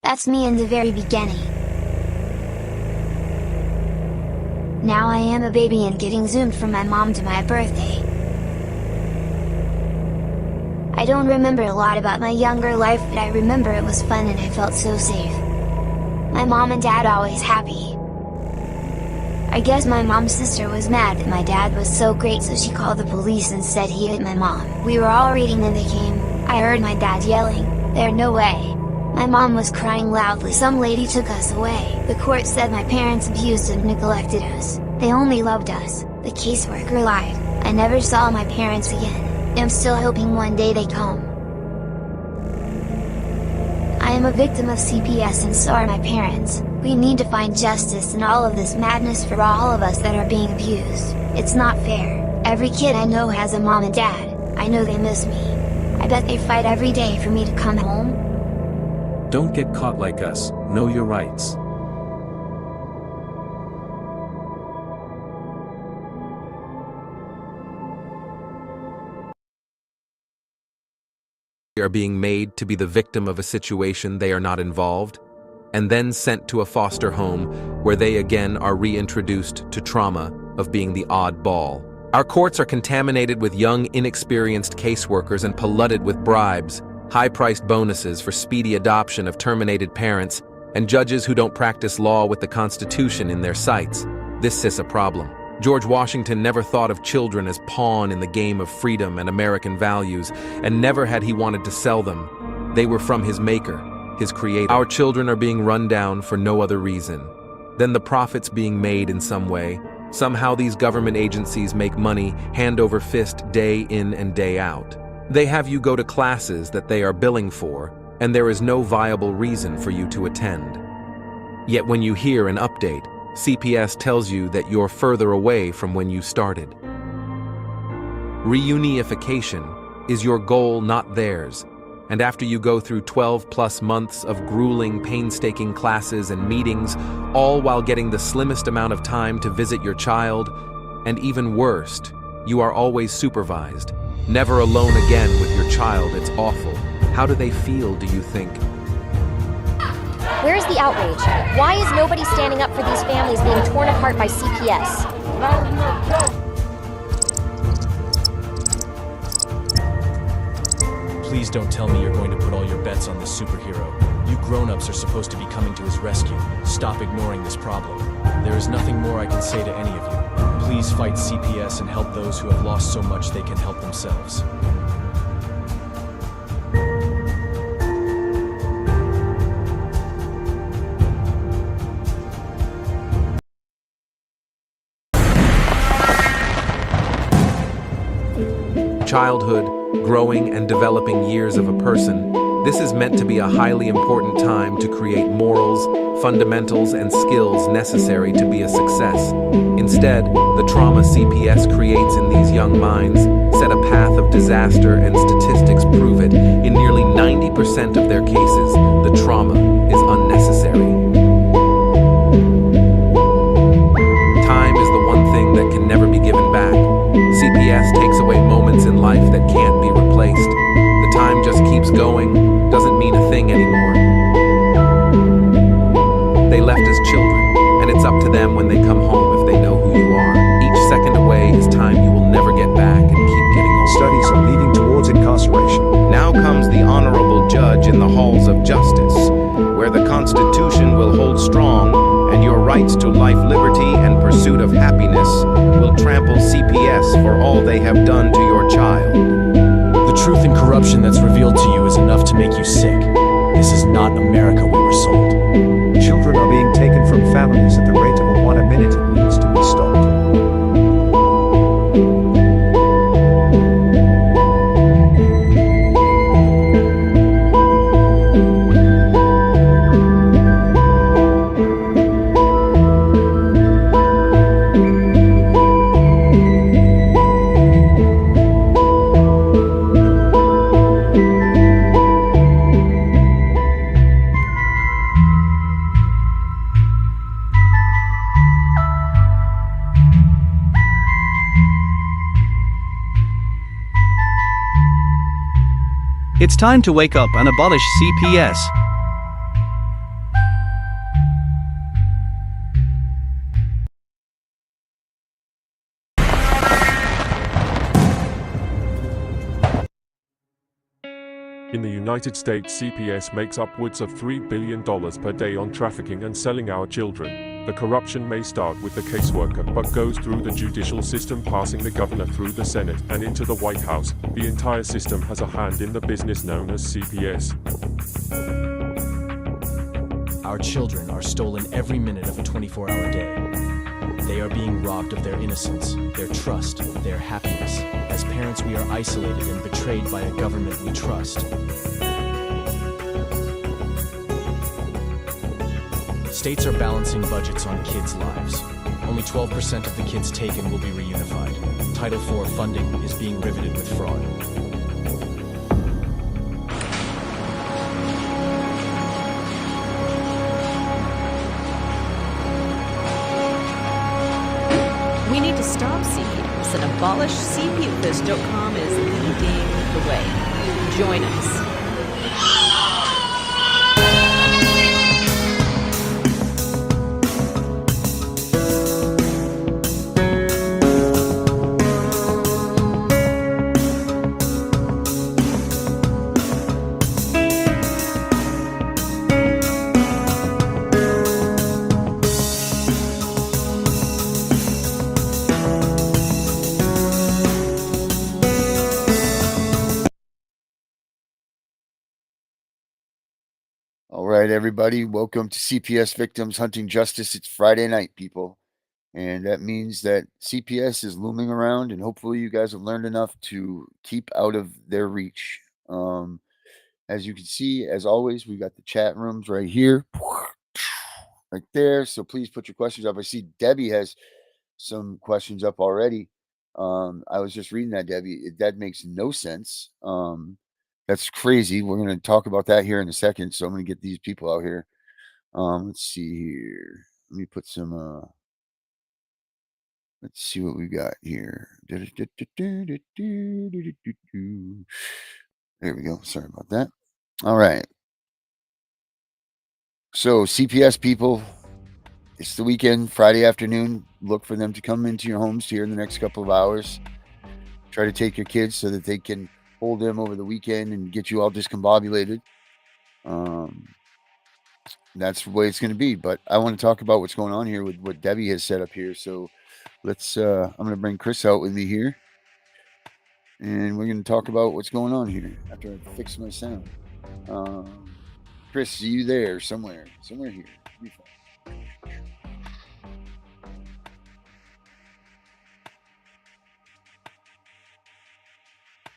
That's me in the very beginning. Now I am a baby and getting zoomed from my mom to my birthday. I don't remember a lot about my younger life, but I remember it was fun and I felt so safe. My mom and dad always happy. I guess my mom's sister was mad that my dad was so great, so she called the police and said he hit my mom. We were all reading and they came. I heard my dad yelling, "There's no way!" My mom was crying loudly. Some lady took us away. The court said my parents abused and neglected us. They only loved us. The caseworker lied. I never saw my parents again. I'm still hoping one day they come. I am a victim of CPS and so are my parents. We need to find justice in all of this madness for all of us that are being abused. It's not fair. Every kid I know has a mom and dad. I know they miss me. I bet they fight every day for me to come home. Don't get caught like us. Know your rights. Are being made to be the victim of a situation they are not involved, and then sent to a foster home where they again are reintroduced to trauma of being the odd ball. Our courts are contaminated with young, inexperienced caseworkers and polluted with bribes, high-priced bonuses for speedy adoption of terminated parents, and judges who don't practice law with the Constitution in their sights. This is a problem. George Washington never thought of children as pawn in the game of freedom and American values, and never had he wanted to sell them. They were from his maker, his creator. Our children are being run down for no other reason than the profits being made in some way. Somehow these government agencies make money hand over fist day in and day out. They have you go to classes that they are billing for, and there is no viable reason for you to attend. Yet when you hear an update, CPS tells you that you're further away from when you started. Reunification is your goal, not theirs, and after you go through 12+ months of grueling, painstaking classes and meetings, all while getting the slimmest amount of time to visit your child, and even worst, you are always supervised, never alone again with your child. It's awful. How do they feel, do you think? Where's the outrage? Why is nobody standing up for these families being torn apart by CPS? Please don't tell me you're going to put all your bets on this superhero. You grown-ups are supposed to be coming to his rescue. Stop ignoring this problem. There is nothing more I can say to any of you. Please fight CPS and help those who have lost so much they can help themselves. Childhood, growing and developing years of a person, this is meant to be a highly important time to create morals, fundamentals, and skills necessary to be a success. Instead, the trauma CPS creates in these young minds set a path of disaster, and statistics prove it. In nearly 90% of their cases, the trauma is unnecessary. Time is the one thing that can never be given back. CPS takes away moments in life that can't be replaced. The time just keeps going, doesn't mean a thing anymore. They left as children, and it's up to them when they come home if they know who you are. Each second away is time you will never get back and keep getting older. Studies are leading towards incarceration. Now comes the honorable judge in the halls of justice, where the Constitution will hold strong and your rights to life, liberty, and pursuit of happiness will trample CPS for all they have done to your child. The truth and corruption that's revealed to you is enough to make you sick. This is not America we were sold. Children are being taken from families at the rate of one a minute. It needs to be stopped. It's time to wake up and abolish CPS. In the United States, CPS makes upwards of $3 billion per day on trafficking and selling our children. The corruption may start with the caseworker, but goes through the judicial system, passing the governor through the Senate and into the White House. The entire system has a hand in the business known as CPS. Our children are stolen every minute of a 24-hour day. They are being robbed of their innocence, their trust, their happiness. As parents, we are isolated and betrayed by a government we trust. States are balancing budgets on kids' lives. Only 12% of the kids taken will be reunified. Title IV funding is being riveted with fraud. We need to stop CPS and abolish CPS.com is leading the way. Join us. All right, everybody, welcome to CPS Victims Hunting Justice. It's Friday night, people, and that means that CPS is looming around, and hopefully you guys have learned enough to keep out of their reach. As you can see, as always, we got the chat rooms right here, right there, so please put your questions up. I see Debbie has some questions up already. I was just reading that, Debbie. That makes no sense. That's crazy. We're going to talk about that here in a second. So I'm going to get these people out here. Let's see here. Let me put some, let's see what we got here. There we go. Sorry about that. All right. So CPS people, it's the weekend, Friday afternoon. Look for them to come into your homes here in the next couple of hours. Try to take your kids so that they can hold them over the weekend and get you all discombobulated. That's the way it's going to be. But I want to talk about what's going on here with what Debbie has set up here. So let's, I'm going to bring Chris out with me here. And we're going to talk about what's going on here after I fix my sound. Chris, are you there somewhere? Somewhere here.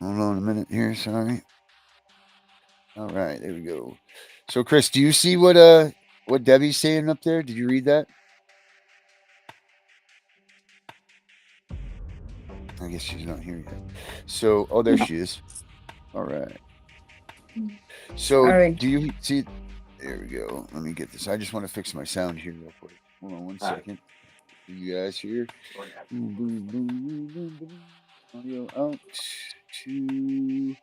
Hold on a minute here. Sorry. All right, there we go. So, Chris, do you see what Debbie's saying up there? Did you read that? I guess she's not here yet. So, oh, there she is. All right. So, do you see? There we go. Let me get this. I just want to fix my sound here real quick. Hold on one second. You guys here? Audio out to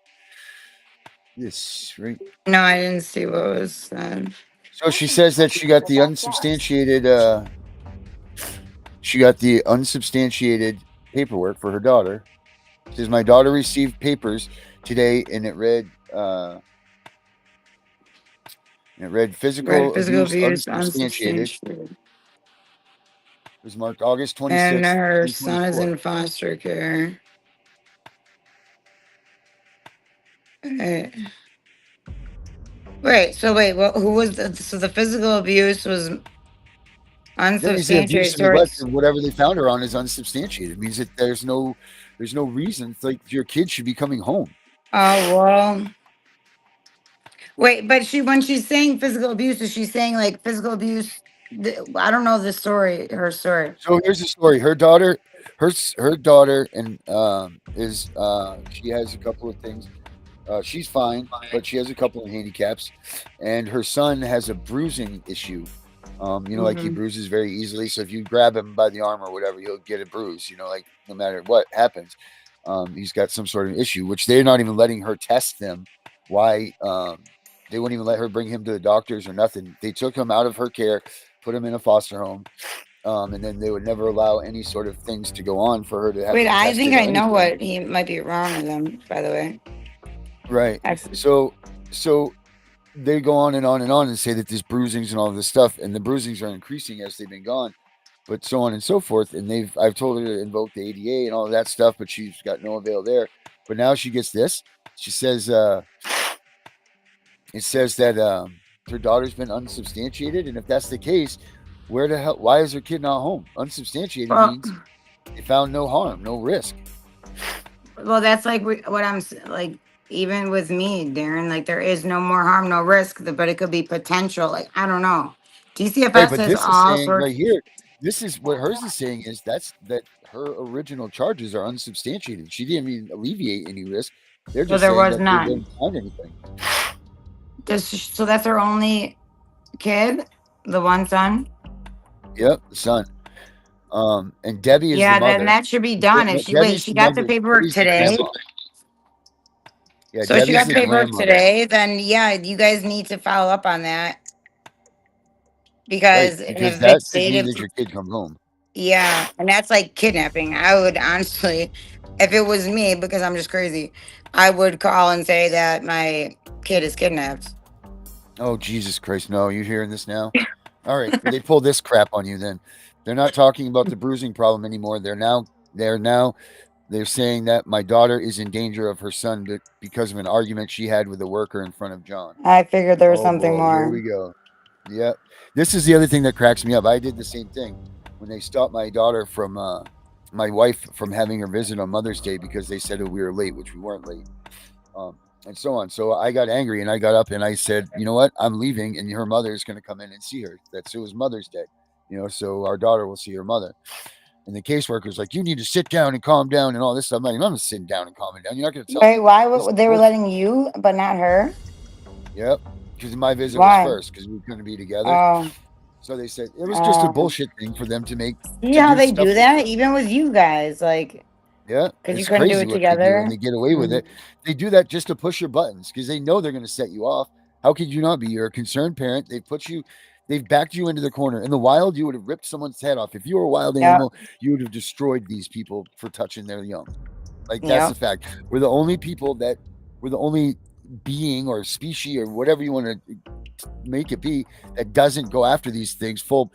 this, right? No, I didn't see what was said. So she says that she got the unsubstantiated paperwork for her daughter. It says my daughter received papers today, and it read physical abuse unsubstantiated. It was marked August 26th. And her son is in foster care. Wait, who was so the physical abuse was unsubstantiated? Whatever they found her on is unsubstantiated. It means that there's no reason. It's like your kid should be coming home. Oh, well. Wait, but when she's saying physical abuse, is she saying like physical abuse? I don't know the story, her story. So here's the story. Her daughter, and she has a couple of things. She's fine, but she has a couple of handicaps, and her son has a bruising issue. Like he bruises very easily. So if you grab him by the arm or whatever, he'll get a bruise. Like no matter what happens, he's got some sort of issue, which they're not even letting her test them. Why? They wouldn't even let her bring him to the doctors or nothing. They took him out of her care, put him in a foster home, and then they would never allow any sort of things to go on for her to have. Wait, I think I know what he might be wrong with him, by the way. Right. That's So they go on and on and on and say that there's bruisings and all this stuff, and the bruisings are increasing as they've been gone, but so on and so forth. And I've told her to invoke the ADA and all of that stuff, but she's got no avail there. But now she gets this. She says, it says that her daughter's been unsubstantiated, and if that's the case, where the hell? Why is her kid not home? Unsubstantiated well, means they found no harm, no risk. well, that's like what like. Even with me, Darren, like there is no more harm, no risk, but it could be potential. Like I don't know. Right, DCFS but has this is all saying sorts. right here. This is what hers is saying is that her original charges are unsubstantiated. She didn't even alleviate any risk. They're So just there saying was that they none. didn't find anything. So that's her only kid, the one son. Yep, the son. And Debbie is the Yeah, then mother. that should be done. If she wait, Debbie's she the got the mother. paperwork Debbie's the today. grandma. Yeah, So she Debbie's got the paperwork grandmother. today. Then yeah, you guys need to follow up on that Right, because and because if they that should stayed mean in, that your kid comes home. yeah, and that's like kidnapping. I would honestly, if it was me, because I'm just crazy, I would call and say that my kid is kidnapped. Oh, Jesus Christ. No, you hearing this now? All right. They pull this crap on you then. They're not talking about the bruising problem anymore. They're saying that my daughter is in danger of her son because of an argument she had with a worker in front of John. I figured there was Oh something boy, here more. we go. Yep. This is the other thing that cracks me up. I did the same thing when they stopped my wife from having her visit on Mother's Day because they said that we were late, which we weren't late. And so on. So I got angry and I got up and I said, you know what? I'm leaving and her mother is going to come in and see her. It was Mother's Day, so our daughter will see her mother. And the caseworker's like, you need to sit down and calm down and all this stuff. I'm like, I'm not sitting down and calming down. You're not going to tell Wait, me. why This they were bullshit. letting you, but not her? Yep. Because my visit was Why? first because we couldn't be together. Oh, So they said it was just a um, bullshit thing for them see to how do they stuff do like that, this. even with you guys, like Yeah, because you it's couldn't do crazy it what they do, and together. they get away with Mm. it. They do that just to push your buttons because they know they're going to set you off. How could you not be? You're a concerned parent. They've backed you into the corner. In the wild, you would have ripped someone's head off. If you were a wild Yep, animal, you would have destroyed these people for touching their young. Like that's the yep. fact. We're the only being or species or whatever you want to make it be that doesn't go after these things full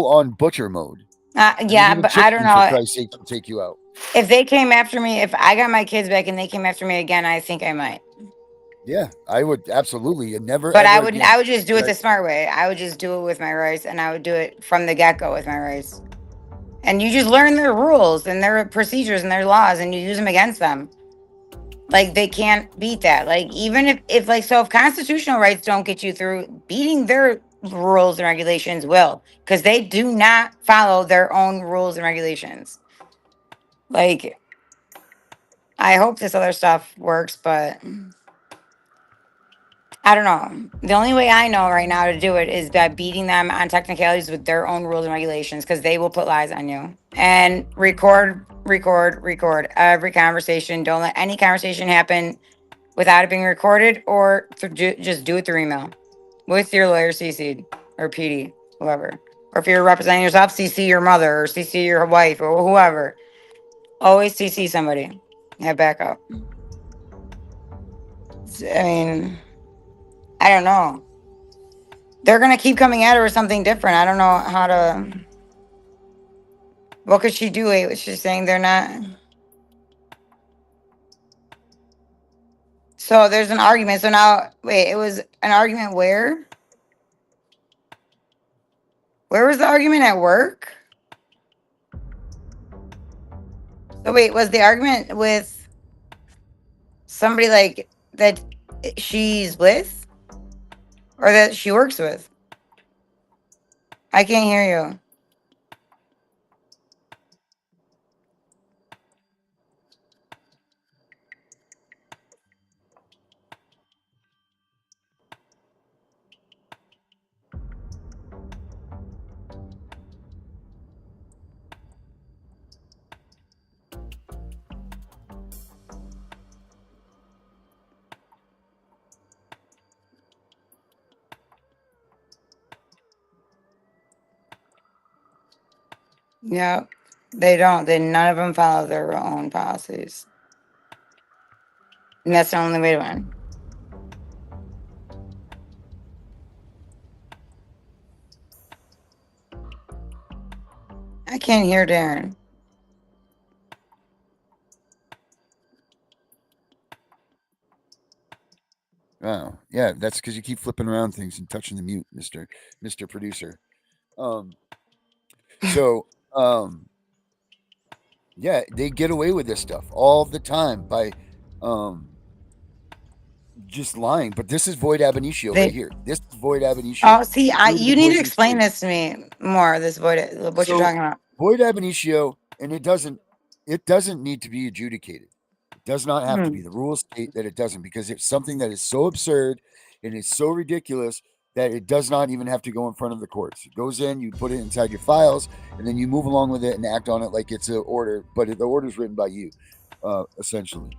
on butcher mode. I mean, Yeah, even but I don't chickens, for know Christ's sake, will take you out. if they came after me. If I got my kids back and they came after me again, I think I might. Yeah, I would absolutely, and never But I ever would, again. I would just do it Would I, the smart way. I would just do it with my rights, and I would do it from the get go with my rights. And you just learn their rules and their procedures and their laws, and you use them against them. Like they can't beat that. Like even if like so if constitutional rights don't get you through, beating their rules and regulations will, because they do not follow their own rules and regulations. Like I hope this other stuff works, but I don't know. The only way I know right now to do it is by beating them on technicalities with their own rules and regulations, because they will put lies on you. And record every conversation. Don't let any conversation happen without it being recorded, or just do it through email with your lawyer CC'd or PD, whoever. Or if you're representing yourself, CC your mother or CC your wife or whoever. Always CC somebody. Have backup. I mean, I don't know. They're gonna keep coming at her with something different. I don't know how to. What could she do? Wait, she's saying they're not. So there's an argument. So now, wait, it was an argument where? Where was the argument at work? So wait, was the argument with somebody like that she's with or that she works with? I can't hear you. Yeah, they don't. They none of them follow their own policies. And that's the only way to win. I can't hear Darren. Oh, yeah, that's because you keep flipping around things and touching the mute, Mister Producer. Um, so, yeah, they get away with this stuff all the time by, um, just lying. But this is void ab initio right They here. This is void ab oh initio. see, True to the you need to poison explain theory. this to me more. This what you're So, talking about. void ab initio, and it doesn't need to be adjudicated. It does not have to Hmm. be. The rules state that it doesn't because it's something that is so absurd and it's so ridiculous that it does not even have to go in front of the courts. It goes in, you put it inside your files, and then you move along with it and act on it like it's an order, but the order is written by you, essentially.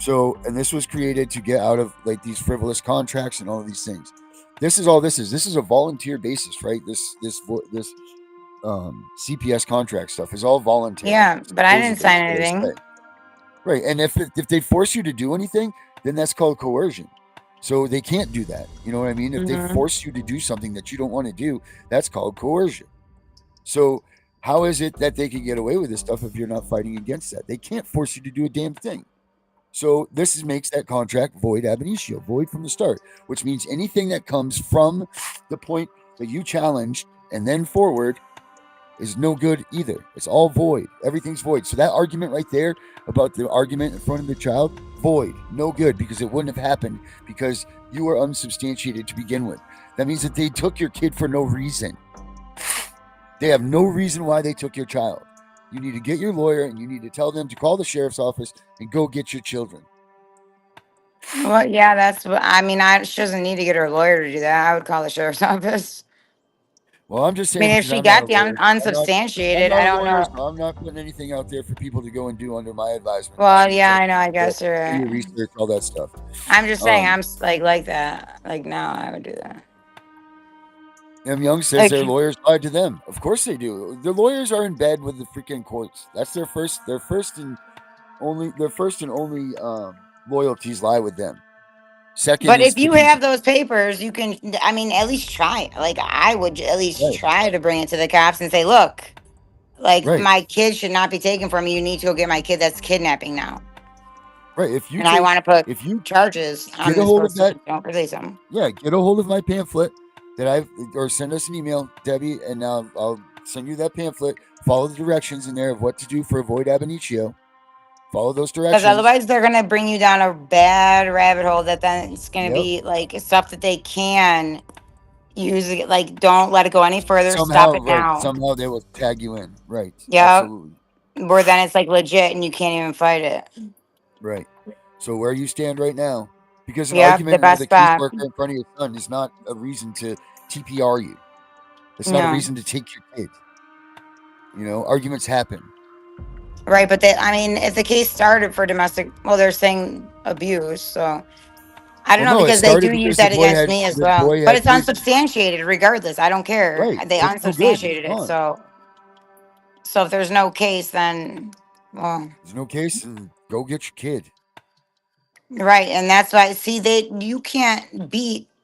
So, and this was created to get out of like these frivolous contracts and all of these things. This is all this is. This is a volunteer basis, right? This CPS contract stuff is all voluntary, Yeah, but I didn't supposedly, is sign what they say. anything. Right. And if they force you to do anything, then that's called coercion. So they can't do that. You know what I mean? If they Hmm. force you to do something that you don't want to do, that's called coercion. So how is it that they can get away with this stuff if you're not fighting against that? They can't force you to do a damn thing. So makes that contract void ab initio, void from the start, which means anything that comes from the point that you challenged and then forward is no good either. It's all void. Everything's void. So that argument right there about the argument in front of the child, void, no good because it wouldn't have happened because you were unsubstantiated to begin with. That means that they took your kid for no reason. They have no reason why they took your child. You need to get your lawyer and you need to tell them to call the sheriff's office and go get your children. Well, yeah, that's what I mean. She doesn't need to get her lawyer to do that. I would call the sheriff's office. Well, I'm just I saying mean, if because she I'm not a got the lawyer. I'm unsubstantiated, not I a don't lawyer, know. so I'm not putting anything out there for people to go and do under my advisement unless Well, you yeah, check, I know. I do guess you're your right. research, all that stuff. I'm just saying, Um, like that. Like now, I would do that. M. Young says Like, their lawyers lied to them. Of course they do. The lawyers are in bed with the freaking courts. That's their first and only loyalties lie with them. Second but is if to you people. have those papers, you can. I mean, at least try. Like, I would at least Right, try to bring it to the cops and say, "Look, like right, my kid should not be taken from me. You need to go get my kid that's kidnapping now, right. and I want to put If you charges on get a this hold of person. that, Don't release them." yeah, get a hold of my pamphlet that or send us an email, Debbie, and I'll send you that pamphlet. Follow the directions in there of what to do for avoid ab initio. Follow those Because directions. otherwise, they're gonna bring you down a bad rabbit hole. That then it's gonna Yep. be like stuff that they can use. Like, don't let it go any further. Stop Somehow, it right. now. Somehow they will tag you in. Right. Yeah, Absolutely. where then it's like legit and you can't even fight it. Right. So where you stand right now, because an Yeah, the argument with best a bet. caseworker in front of your son is not a reason to TPR you. It's not a No. reason to take your kid. Arguments happen. Right, but I mean, if the case started for domestic, well, they're saying abuse, so I don't Well, know no, it because they started do use because that against me as the well. boy But had it's poison. unsubstantiated, regardless. I don't care. Right. They It's no good. It's unsubstantiated it, gone. so if there's no case, then well, There's no case, and go get your kid. right, and that's why. See,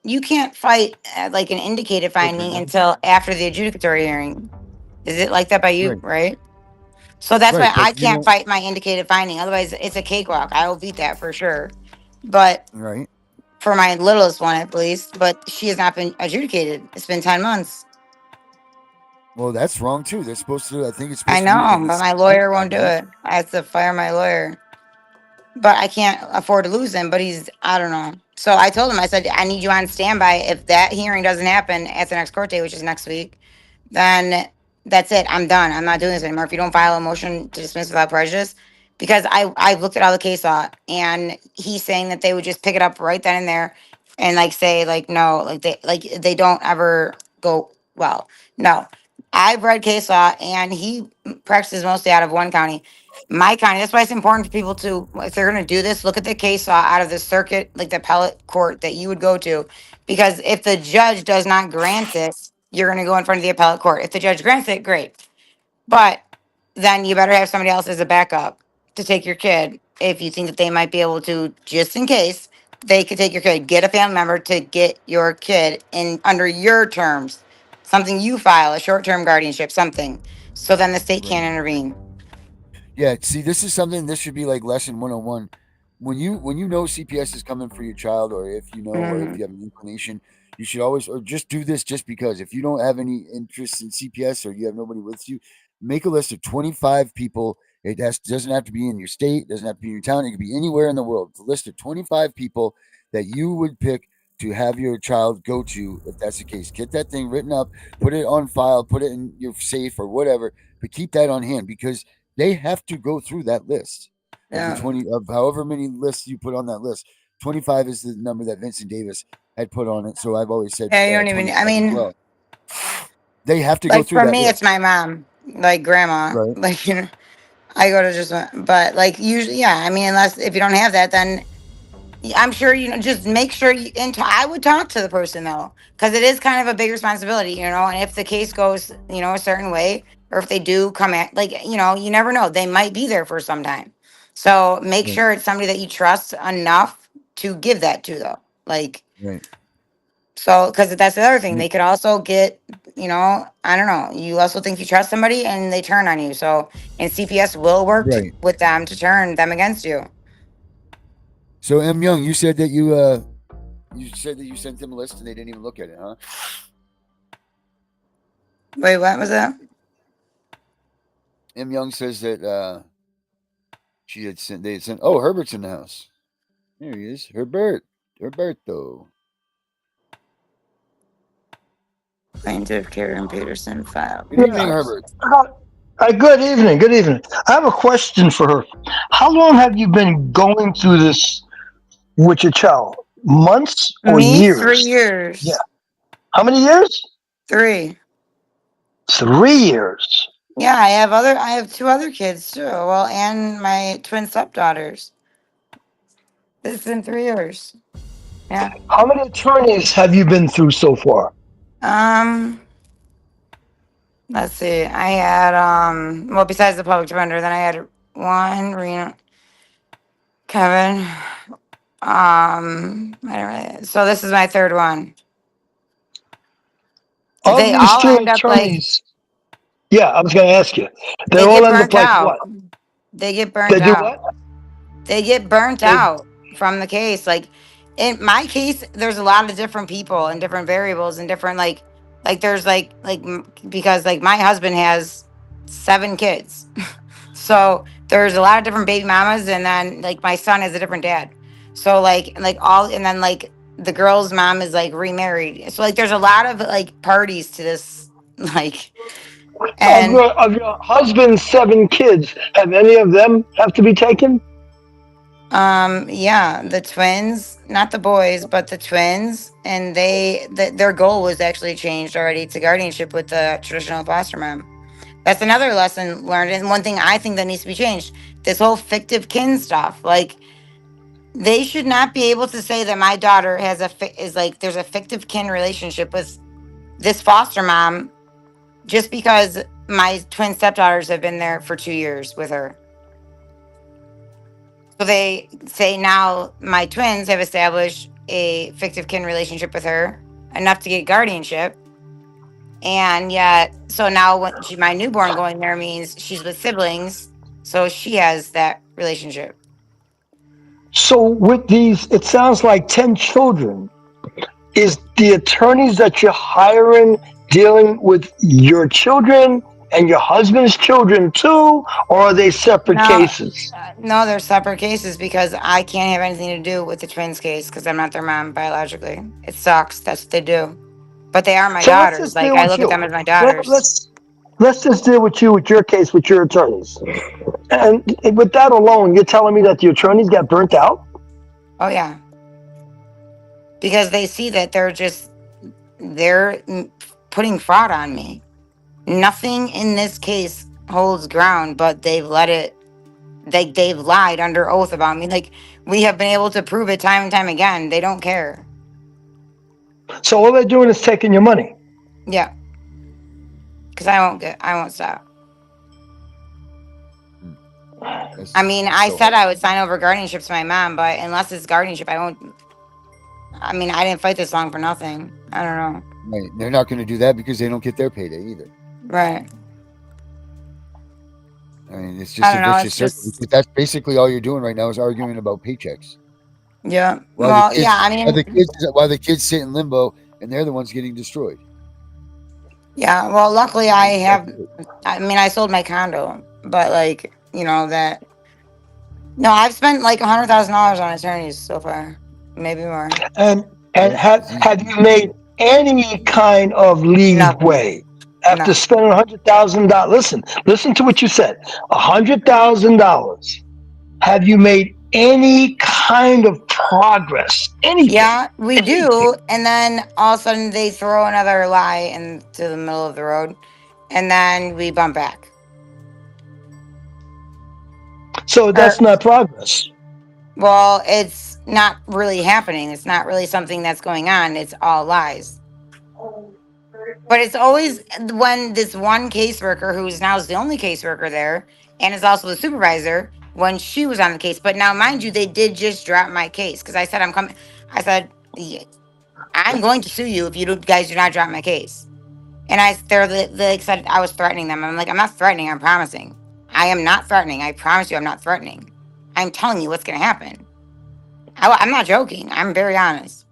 you can't fight like an indicated finding Children. until after the adjudicatory hearing. Is it like that by you? Right. Right. So that's Right. why But I can't fight my indicated finding. Otherwise, it's a cakewalk. I will beat that for sure. But right. for my littlest one, at least, but she has not been adjudicated. It's been 10 months. Well, that's wrong too. They're supposed to. I think it's I supposed to be know, within but my 6 months. lawyer I won't do believe. it. I have to fire my lawyer. But I can't afford to lose him. But I don't know. So I told him, I said, I need you on standby. If that hearing doesn't happen at the next court date, which is next week, then that's it. I'm done. I'm not doing this anymore. If you don't file a motion to dismiss without prejudice, because I've looked at all the case law and he's saying that they would just pick it up right then and there and like say like no, like they don't ever go well. No. I've read case law and he practices mostly out of one county. My county, that's why it's important for people to, if they're gonna do this, look at the case law out of the circuit, like the appellate court that you would go to. Because if the judge does not grant it, you're going to go in front of the appellate court. If the judge grants it, great. But then you better have somebody else as a backup to take your kid if you think that they might be able to, just in case they could take your kid. Get a family member to get your kid in under your terms, something you file, a short-term guardianship, something. So then the state can't intervene. Yeah, see, this is something. This should be like lesson 101. When you know CPS is coming for your child, or if you know, or if Mhm. you have an inclination, you should always, or just do this just because. If you don't have any interest in CPS, or you have nobody with you, make a list of 25 people. Doesn't have to be in your state, doesn't have to be in your town. It could be anywhere in the world. It's a list of 25 people that you would pick to have your child go to if that's the case. Get that thing written up, put it on file, put it in your safe or whatever, but keep that on hand because they have to go through that list of the Yeah. 20 of however many lists you put on that list. 25 is the number that Vincent Davis had put on it. So I've always said Yeah, you don't even, 25 I as mean, well. They have to go like through for that me, it's list. my mom, like grandma, Right. like, I go to just, but like usually, yeah, I mean, unless if you don't have that, then I'm sure, just make sure and I would talk to the person though, because it is kind of a big responsibility, and if the case goes, a certain way, or if they do come at, like, you never know, they might be there for some time. So make Right. sure it's somebody that you trust enough to give that to though. Like, Right. so, because that's the other thing, Right. they could also get, I don't know, you also think you trust somebody and they turn on you. So, and CPS will work Right. with them to turn them against you. So M Young, you said that you sent them a list and they didn't even look at it, huh? Wait, what was that? M Young says that they had sent oh, Herbert's in the house. There he is. Herberto. Plaintiff Karen Peterson filed. Good evening, Yeah. Herbert. Good evening. Good evening. I have a question for her. How long have you been going through this with your child? Months or Me, three years? Yeah. years. How many years? Three. 3 years. Yeah, I have two other kids too. Well, and my twin stepdaughters. This has been 3 years. Yeah. How many attorneys have you been through so far? Um, let's see. I had well, besides the public defender, then I had one, Rena, Kevin. I don't really. So this is my third one. Of They these all three end up like attorneys, yeah, I was going to ask you. They they all get end up burnt like what? out. They get burnt They do out. what? They get burnt They. out from the case. Like in my case, there's a lot of different people and different variables and different like there's because like my husband has 7 kids. So there's a lot of different baby mamas, and then like my son has a different dad. So like all, and then like the girl's mom is like remarried. So like there's a lot of like parties to this, like, Of and your husband's 7 kids, have any of them have to be taken? yeah, the twins, not the boys, but the twins, and their goal was actually changed already to guardianship with the traditional foster mom. That's another lesson learned, and one thing I think that needs to be changed. This whole fictive kin stuff, like they should not be able to say that my daughter is like there's a fictive kin relationship with this foster mom just because my twin stepdaughters have been there for 2 years with her. So they say now my twins have established a fictive kin relationship with her enough to get guardianship. And yet, so now my newborn going there means she's with siblings. So she has that relationship. So with these, it sounds like 10 children. Is the attorneys that you're hiring dealing with your children and your husband's children too, or are they separate No, cases? no, they're separate cases because I can't have anything to do with the twins case because I'm not their mom biologically. It sucks. That's what they do. But they are my So let's daughters. just Like deal I with look at you. them as my Let, daughters. let's let's just deal with your case with your attorneys. And with that alone, you're telling me that the attorneys got burnt out? Oh yeah. Because they see that they're putting fraud on me. Nothing in this case holds ground, but they've lied under oath about me. Like we have been able to prove it time and time again. They don't care. So all they're doing is taking your money. Yeah. Because I won't stop. That's I mean, I so said hard. I would sign over guardianship to my mom, but unless it's guardianship, I won't. I mean, I didn't fight this long for nothing. I don't know. Right. They're not going to do that because they don't get their payday either. Right. I mean, it's I just a don't know. vicious It's circle. just, That's basically all you're doing right now is arguing about paychecks. yeah. While the Well, yeah. kids, I while mean, the kids, while the kids sit in limbo, and they're the ones getting destroyed. yeah. Well, luckily, I That's have. exactly it. I mean, I sold my condo, but like, that. No, I've spent like $100,000 on attorneys so far, maybe more. And Yep, have it's easy. have you made any kind of Nothing. leeway after No. spending $100,000? Listen to what you said. $100,000. Have you made any kind of progress? Anything? Yeah, we Anything? do. And then all of a sudden they throw another lie into the middle of the road, and then we bump back. So Or, that's not progress. well, it's not really happening. It's not really something that's going on. It's all lies. But it's always when this one caseworker, who's now is the only caseworker there and is also the supervisor, when she was on the case. But now, mind you, they did just drop my case because I said I'm coming. I said, "Yeah, I'm going to sue you if guys do not drop my case." And they said I was threatening them. I'm like, I'm not threatening. I'm promising. I am not threatening. I promise you, I'm not threatening. I'm telling you what's going to happen. I'm not joking. I'm very honest.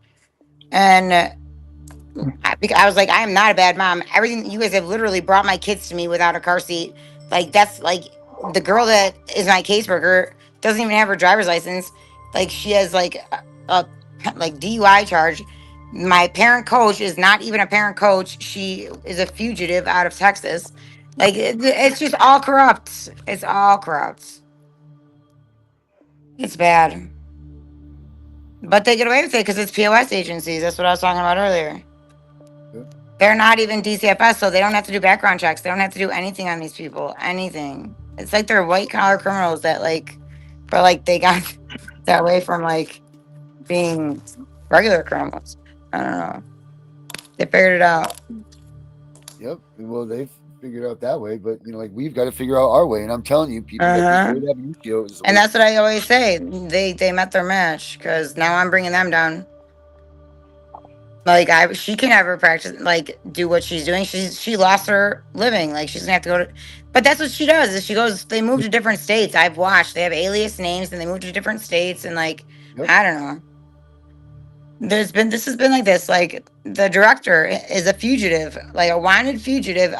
And I was like, I am not a bad mom. Everything you guys have literally brought my kids to me without a car seat. Like that's like the girl that is my caseworker doesn't even have her driver's license. Like she has like a like DUI charge. My parent coach is not even a parent coach. She is a fugitive out of Texas. Like it's just all corrupt. It's all corrupt. It's bad. But they get away with it because it's POS agencies. That's what I was talking about earlier. Yep. They're not even DCFS, so they don't have to do background checks. They don't have to do anything on these people. Anything. It's like they're white collar criminals that but like they got that way from like being regular criminals. I don't know. They figured it out. Yep. Well, they've figured out that way, but like we've got to figure out our way. And I'm telling you, people Uh that think huh. Road Avenue is the And way. that's what I always say. They met their match because now I'm bringing them down. Like she can never practice do what she's doing. She lost her living. Like she's gonna have to go to, but that's what she does. Is she goes. They move to different states. I've watched. They have alias names and they move to different states and Yep. I don't know. This has been like this. Like the director is a fugitive, like a wanted fugitive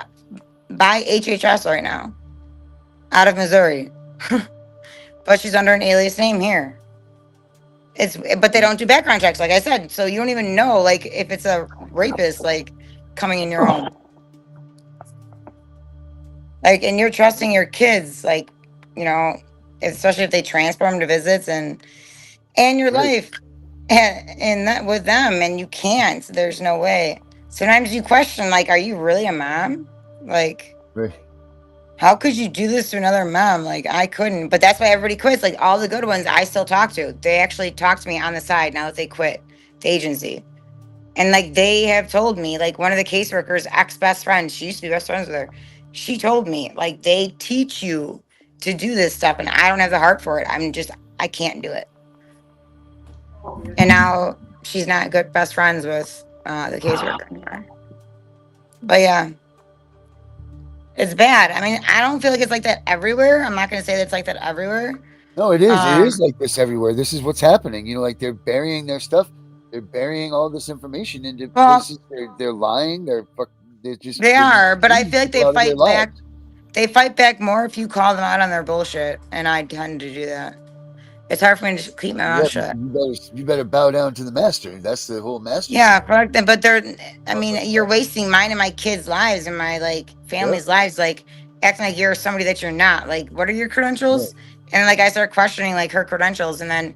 by HHS right now, out of Missouri, but she's under an alias name here. But they don't do background checks, like I said. So you don't even know like if it's a rapist coming in your home. And you're trusting your kids, especially if they transfer them to visits and your Right. life and that with them, and you can't. There's no way. Sometimes you question, are you really a mom? Right. How could you do this to another mom? I couldn't. But that's why everybody quits. All the good ones I still talk to. They actually talk to me on the side now that they quit the agency. And they have told me, one of the caseworkers' ex-best friends, she used to be best friends with her. She told me, they teach you to do this stuff, and I don't have the heart for it. I can't do it. And now she's not good best friends with the caseworker anymore. But yeah. It's bad. I mean, I don't feel like it's like that everywhere. I'm not going to say that it's like that everywhere. No, it is. It is like this everywhere. This is what's happening. They're burying their stuff. They're burying all this information into places. They're lying. They're just. They are, but I leaving feel like people they out of their fight back. lives. They fight back more if you call them out on their bullshit, and I tend to do that. It's hard for me to just keep my mouth shut. You better bow down to the master. That's the whole master. Yeah, fuck them. But you're wasting mine and my kids' lives and my family's lives, acting like you're somebody that you're not. What are your credentials? Right. And I start questioning her credentials, and then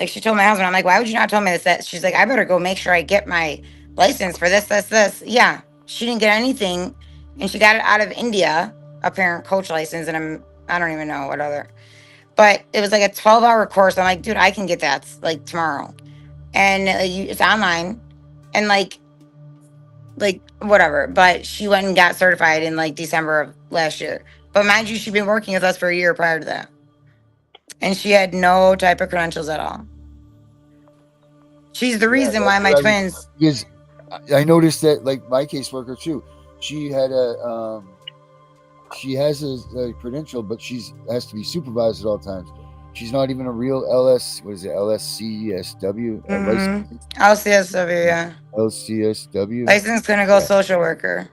she told my husband, I'm like, why would you not tell me this? That she's like, I better go make sure I get my license for this. Yeah, she didn't get anything, and she got it out of India, a parent coach license, and I don't even know what other. But it was a 12-hour course. I'm like, dude, I can get that tomorrow. And it's online, and whatever. But she went and got certified in December of last year. But mind you, she'd been working with us for a year prior to that. And she had no type of credentials at all. She's the reason why my twins. Because I noticed that, like my caseworker too, she had she has a credential, but has to be supervised at all times. She's not even a real LSCSW? LCSW, yeah. LCSW? Licensed clinical social worker.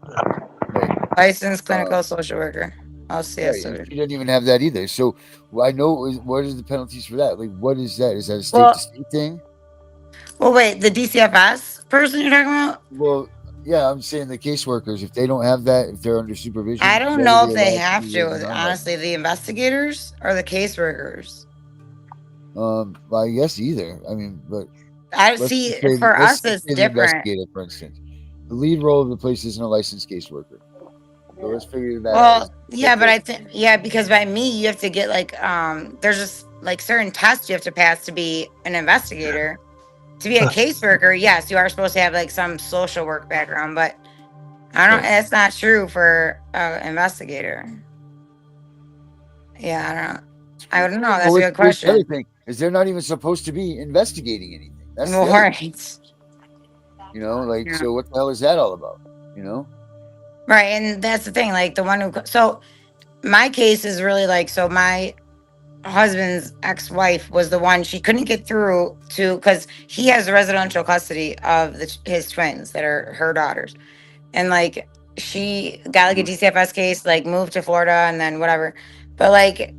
Right. Licensed clinical social worker. LCSW. Right. She didn't even have that either. So I know what is the penalties for that? Like, what is that? Is that a state-to-state thing? Well, wait, the DCFS person you're talking about? Well, yeah, I'm saying the caseworkers, if they don't have that, if they're under supervision, I don't what know are if they allowed have do to. as non-licensed? Honestly, the investigators or the caseworkers. Well, I guess either. I mean, but I let's see. just say, For let's us, just it's say the different. investigator, for instance, the lead role of the place isn't a licensed caseworker. So let's figure that out. Well, yeah, but I think because by me you have to get like there's just like certain tests you have to pass to be an investigator. To be a caseworker, yes, you are supposed to have like some social work background, but I don't. That's not true for an investigator. Yeah, I don't know. That's a good question. The other thing is they're not even supposed to be investigating anything. That's the other Right. thing. You know, like, so what the hell is that all about? You know? Right, and that's the thing. Like the one who, so my case is really like, so my husband's ex-wife was the one she couldn't get through to, because he has residential custody of his twins that are her daughters, and like she got like a DCFS case, like moved to Florida and then whatever, but like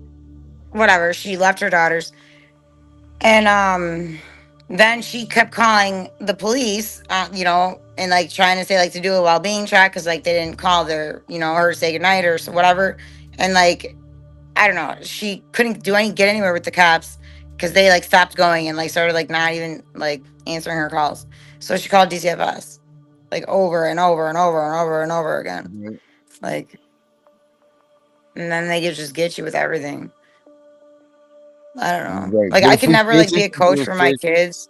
whatever, she left her daughters, and then she kept calling the police, you know, and like trying to say like to do a well-being check because like they didn't call their, you know, her to say goodnight or whatever, and like I don't know, she couldn't get anywhere with the cops because they like stopped going and like started like not even like answering her calls. So she called DCFS like over and over and over and over and over again. Like, and then they just get you with everything. I don't know. Right. Like But I if could we never pay like be a attention coach to for my this- kids.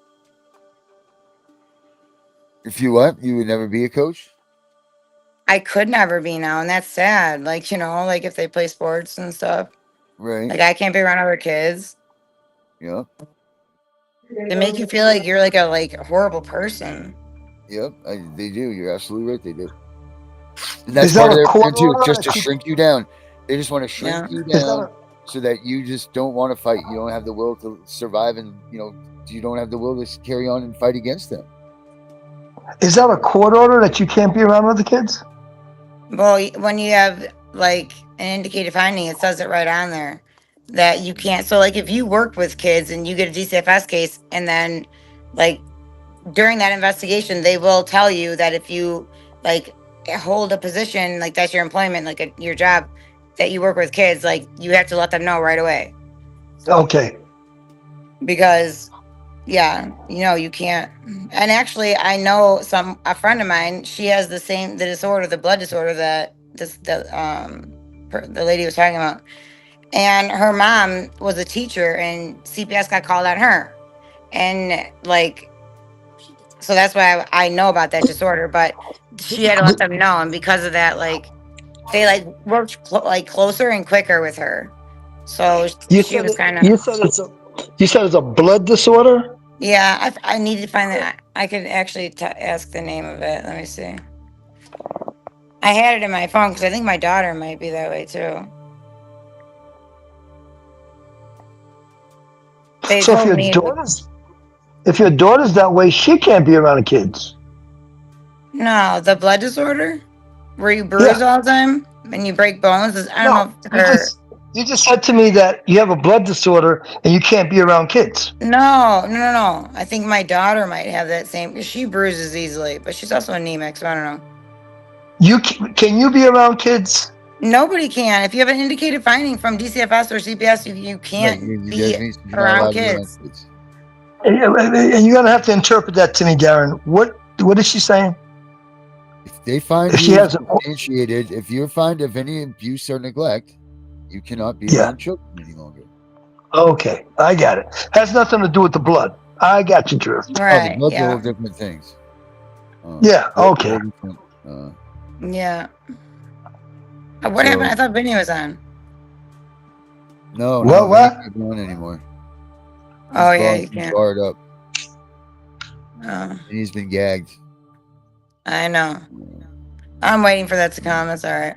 If you what? You would never be a coach? I could never be now, and that's sad. Like, you know, like if they play sports and stuff. Right. Like I can't be around other kids. Yeah. They make you feel like you're like a horrible person. Yep. They do. You're absolutely right. They do. And that's part of their plan too, just to shrink you down. They just want to shrink you down so that you just don't want to fight. You don't have the will to survive, and you know you don't have the will to carry on and fight against them. Is that a court order that you can't be around with the kids? Well, when you have like an indicated finding, it says it right on there that you can't. So like if you work with kids and you get a DCFS case, and then like during that investigation, they will tell you that if you like hold a position, like that's your employment, like your job, that you work with kids, like you have to let them know right away. Okay. Because yeah, you know, you can't. And actually I know a friend of mine, she has the disorder, the blood disorder that the lady was talking about. And her mom was a teacher and CPS got called on her. And like, so that's why I know about that disorder, but she had to let them know. And because of that, like they like worked closer and quicker with her. So she was kind of. You said it's a blood disorder. Yeah, I need to find that. I could actually ask the name of it. Let me see. I had it in my phone because I think my daughter might be that way too. So if your daughter's that way, she can't be around the kids. No, the blood disorder, where you bruise all the time and you break bones. I don't know. You just said to me that you have a blood disorder and you can't be around kids. No. I think my daughter might have that same, because she bruises easily, but she's also anemic, so I don't know. Can you be around kids? Nobody can. If you have an indicated finding from DCFS or CPS, you can't be around kids. And you're gonna have to interpret that to me, Darren. What is she saying? If they find you substantiated, if you find of any abuse or neglect, you cannot be around children any longer. Okay, I got it. Has nothing to do with the blood. I got you, Drew. Right. The blood's all different things. Yeah. Okay. Yeah. What happened? I thought Vinny was on. No, What? no, I What? can't go in anymore. Oh yeah, you He's can. barred up, Oh, and he's been gagged. I know. I'm waiting for that to come. That's all right.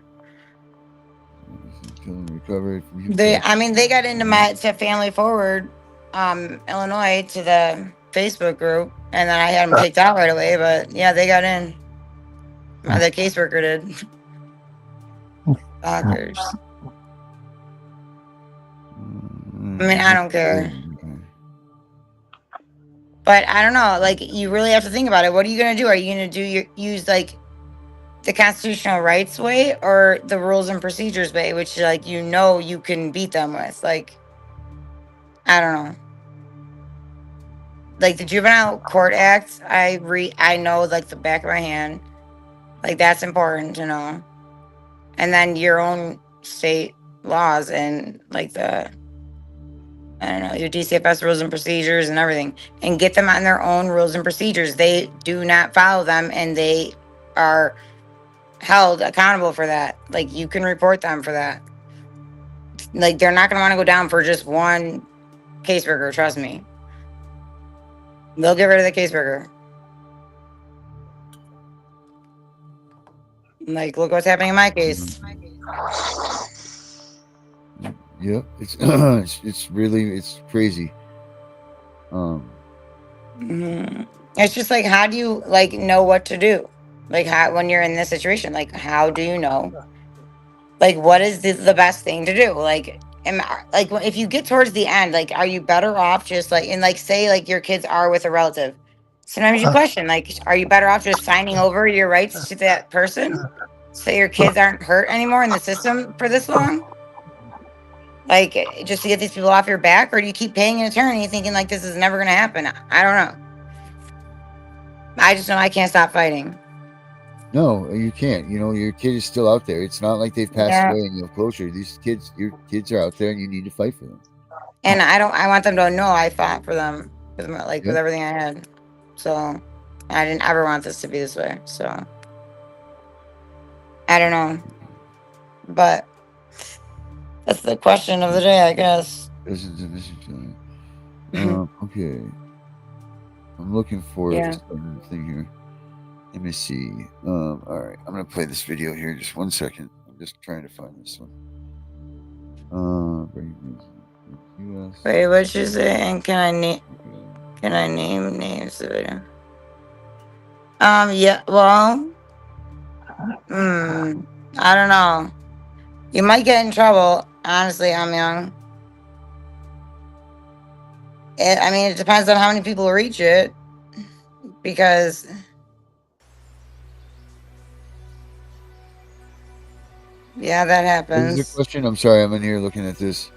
Recovered from I mean, they got into my to Family Forward, Illinois, to the Facebook group, and then I had them kicked out right away. But yeah, they got in. The caseworker did. Stalkers. I mean, I don't care. But I don't know. Like, you really have to think about it. What are you gonna do? Are you gonna use like the constitutional rights way or the rules and procedures way, which like you can beat them with? Like, I don't know. Like the Juvenile Court Act, I know like the back of my hand. Like that's important to know. And then your own state laws and like I don't know, your DCFS rules and procedures and everything, and get them on their own rules and procedures. They do not follow them, and they are held accountable for that. Like you can report them for that. Like they're not going to want to go down for just one caseworker. Trust me. They'll get rid of the caseworker. Like, look what's happening in my case. Yep, it's it's crazy. It's just like, how do you like know what to do? Like, how when you're in this situation, like, how do you know? Like, what is the best thing to do? Like, like if you get towards the end, like, are you better off just like, and like, say like your kids are with a relative? Sometimes you question, like, are you better off just signing over your rights to that person so your kids aren't hurt anymore in the system for this long? Like, just to get these people off your back, or do you keep paying an attorney thinking like this is never going to happen? I don't know. I just know I can't stop fighting. No, you can't. You know, your kid is still out there. It's not like they've passed Yeah. away and you have closure. These kids, your kids are out there, and you need to fight for them. And I want them to know I fought for them with with Yep. everything I had. So I didn't ever want this to be this way. So I don't know. But that's the question of the day, I guess. Okay. I'm looking for Yeah. this thing here. Let me see. All right. I'm gonna play this video here. Just 1 second. I'm just trying to find this one. US. Wait, what'd you say? And can I name names of the video? Yeah, well, I don't know. You might get in trouble. Honestly, I'm young. I mean, it depends on how many people reach it. Because yeah, that What is the happens. question? I'm sorry. I'm in here looking at this.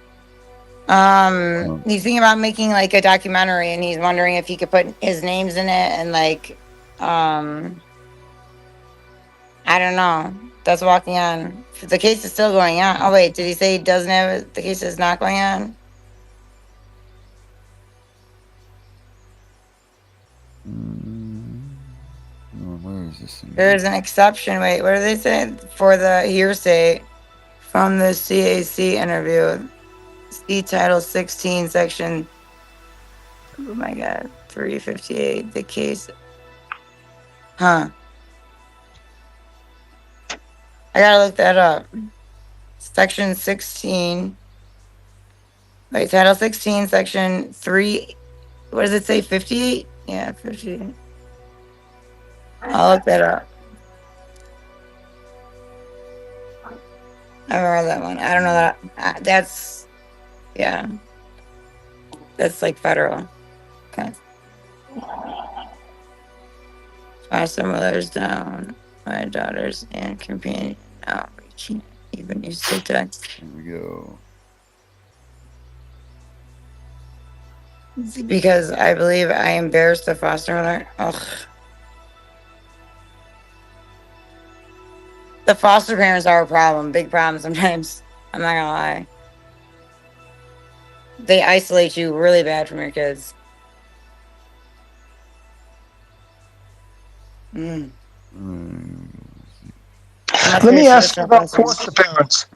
He's thinking about making like a documentary, and he's wondering if he could put his names in it, and like, I don't know. That's walking on. The case is still going on. Oh wait, did he say he doesn't have it? The case is not going on. Where is this thing? There's an exception. Wait, what do they say for the hearsay from the CAC interview? See Title 16, Section. Oh my God, 358. The case. Huh. I gotta look that up. Section 16. Wait, Title 16, Section 3. What does it say? 58? Yeah, 58. I'll look that up. I remember that one. I don't know that. That's. Yeah. That's like federal. Okay. Five some mothers down. My daughters and companion now. We can't even use TikTok. Here we go. Because I believe I embarrassed the foster mother. Ugh. The foster parents are a problem. Big problem sometimes. I'm not gonna lie. They isolate you really bad from your kids. Let me ask you about foster parents.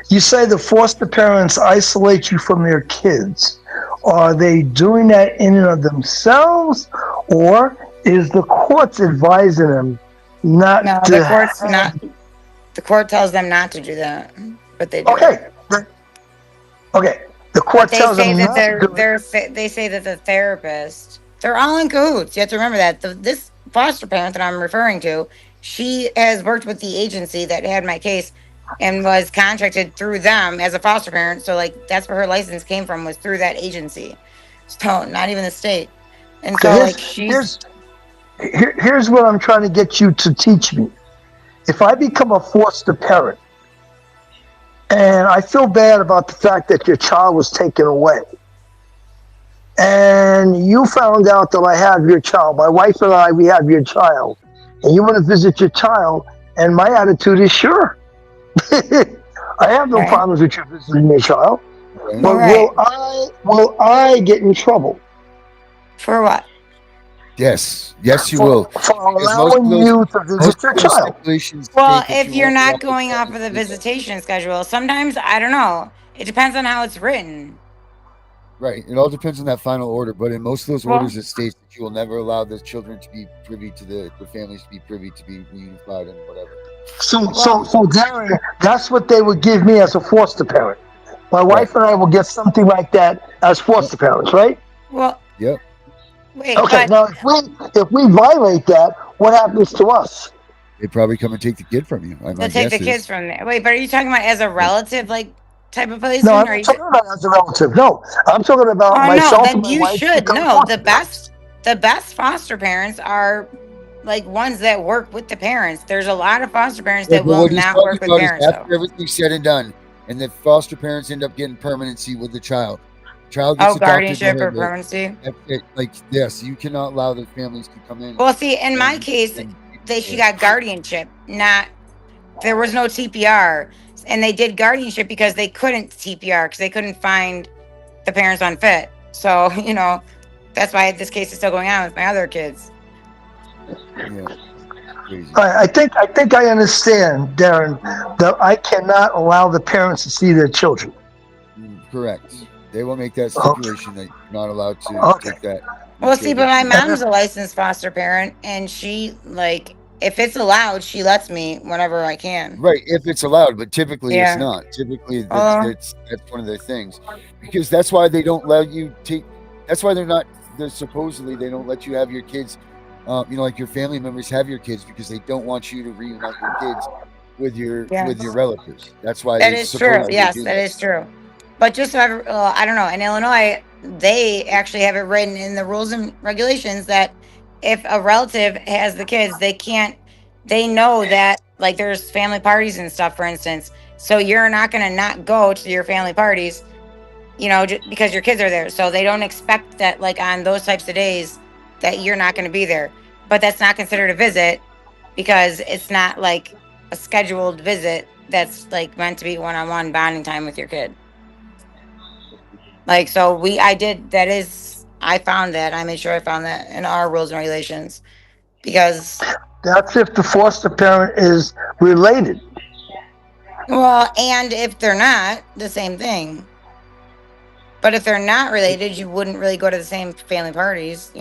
You say the foster parents isolate you from their kids. Are they doing that in and of themselves, or is the courts advising them not No, the to court's not. have? The court tells them not to do that, but they do it. Okay, okay. The But court they tells say them that not to do it. they say that the therapist, they're all in cahoots. You have to remember that this foster parent that I'm referring to, she has worked with the agency that had my case and was contracted through them as a foster parent. So like that's where her license came from, was through that agency. So not even the state. And Okay, so like she's here's what I'm trying to get you to teach me. If I become a foster parent and I feel bad about the fact that your child was taken away, and you found out that I have your child, my wife and I, we have your child, and you want to visit your child, and my attitude is sure. I have no right. problems with you visiting your child, Right? but Right. will I get in trouble For what? Yes, yes, you will. for Because allowing you to most visit your of those child? stipulations Well, state that if you you're won't allow not the going off family of to the visit. visitation schedule, sometimes I don't know. It depends on how it's written. Right. It all depends on that final order, but in most of those Well, orders, it states that you will never allow the children to be privy to the families to be privy to be reunified and whatever. So, Darren, that's what they would give me as a foster parent. My Right. wife and I will get something like that as foster parents, right? well, Yep. wait, Okay. but Now, if we violate that, what happens to us? They probably come and take the kid from you. they'll My take the guess kids is. from there. Wait, but are you talking about as a Yeah. relative, like type of No, placement, I'm or not you? talking about as a relative. No, I'm talking about Oh no, myself and then my you wife should become know. foster parents. The best foster parents are like ones that work with the parents. There's a lot of foster parents Yeah, that but will what he's not talking work with about is parents, though. after everything's said and done, and the foster parents end up getting permanency with the child. Child Oh, gets adopted into guardianship her. or permanency. That's it. Like yes, you cannot allow the families to come in Well, see, in my and case, and she got guardianship, not there was no TPR, and they did guardianship because they couldn't TPR because they couldn't find the parents unfit. So that's why this case is still going on with my other kids. yeah, crazy. I think I understand, Darren, that I cannot allow the parents to see their children. Correct. They will make that Okay. stipulation that you're not allowed to Okay. take that your Well, see, but children my to And mom's a licensed foster parent, and she like if it's allowed, she lets me whenever I can. right if it's allowed, but typically it's Yeah. not. Typically Uh, that's one of the things because that's why they don't let you take. That's why they're supposedly they don't let you have your kids. Like your family members have your kids because they don't want you to reunite your kids with your yes. relatives. That's why That they is true. supposedly Yes, do that that. is true. But just so I don't know. In Illinois, they actually have it written in the rules and regulations that if a relative has the kids, they can't. They know that like there's family parties and stuff, for instance. So you're not going to not go to your family parties, because your kids are there. So they don't expect that like on those types of days that you're not going to be there. But that's not considered a visit because it's not like a scheduled visit that's like meant to be one-on-one bonding time with your kid. Like so I found that. I made sure I found that in our rules and regulations because that's if the foster parent is related. well, and if they're not, the same thing. But if they're not related, you wouldn't really go to the same family parties.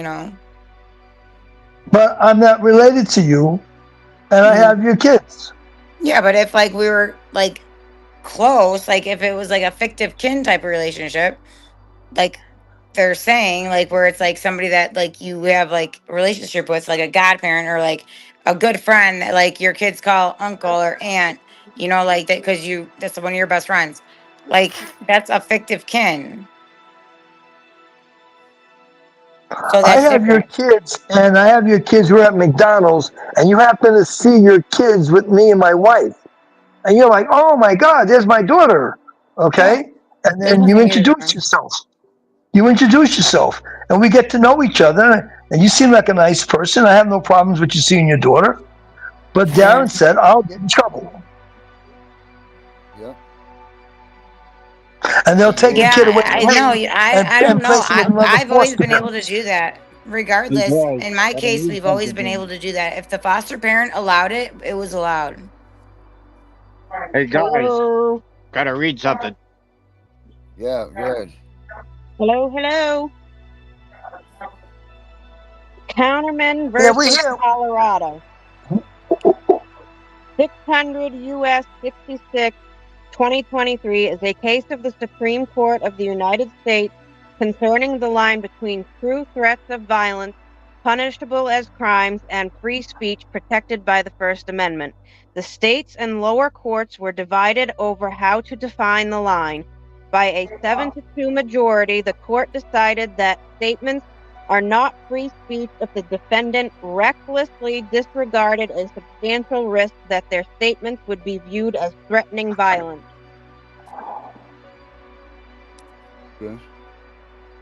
But I'm not related to you, and I have your kids. Yeah, but if like we were like close, like if it was like a fictive kin type of relationship, like they're saying, like where it's like somebody that like you have like a relationship with, like a godparent or like a good friend that like your kids call uncle or aunt, like that because that's one of your best friends. Like that's a fictive kin. So I that's have your different. kids, and I have your kids who are at McDonald's, and you happen to see your kids with me and my wife, and you're like, "Oh my God, there's my daughter." Yeah. Okay, and There's then you nothing weird introduce there. yourself. You introduce yourself, and we get to know each other. And you seem like a nice person. I have no problems with you seeing your daughter. But Yeah. Darren said I'll get in trouble, Yeah. and they'll take a Yeah, kid away I from know. me I and don't know. place him with another I've always foster been able to parent. do that. Regardless, Hey in my guys, got a case, new we've always subject been able in. to do that. If the foster parent allowed it, it was allowed. Hey guys, Hello. Gotta read something. Yeah, good. Hello, hello. Counterman Yeah, we versus hear. Colorado. 600 U.S. 66, 2023 is a case of the Supreme Court of the United States concerning the line between true threats of violence, punishable as crimes, and free speech protected by the First Amendment. The states and lower courts were divided over how to define the line. By a 7-2 majority, the court decided that statements are not free speech if the defendant recklessly disregarded a substantial risk that their statements would be viewed as threatening violence. Okay.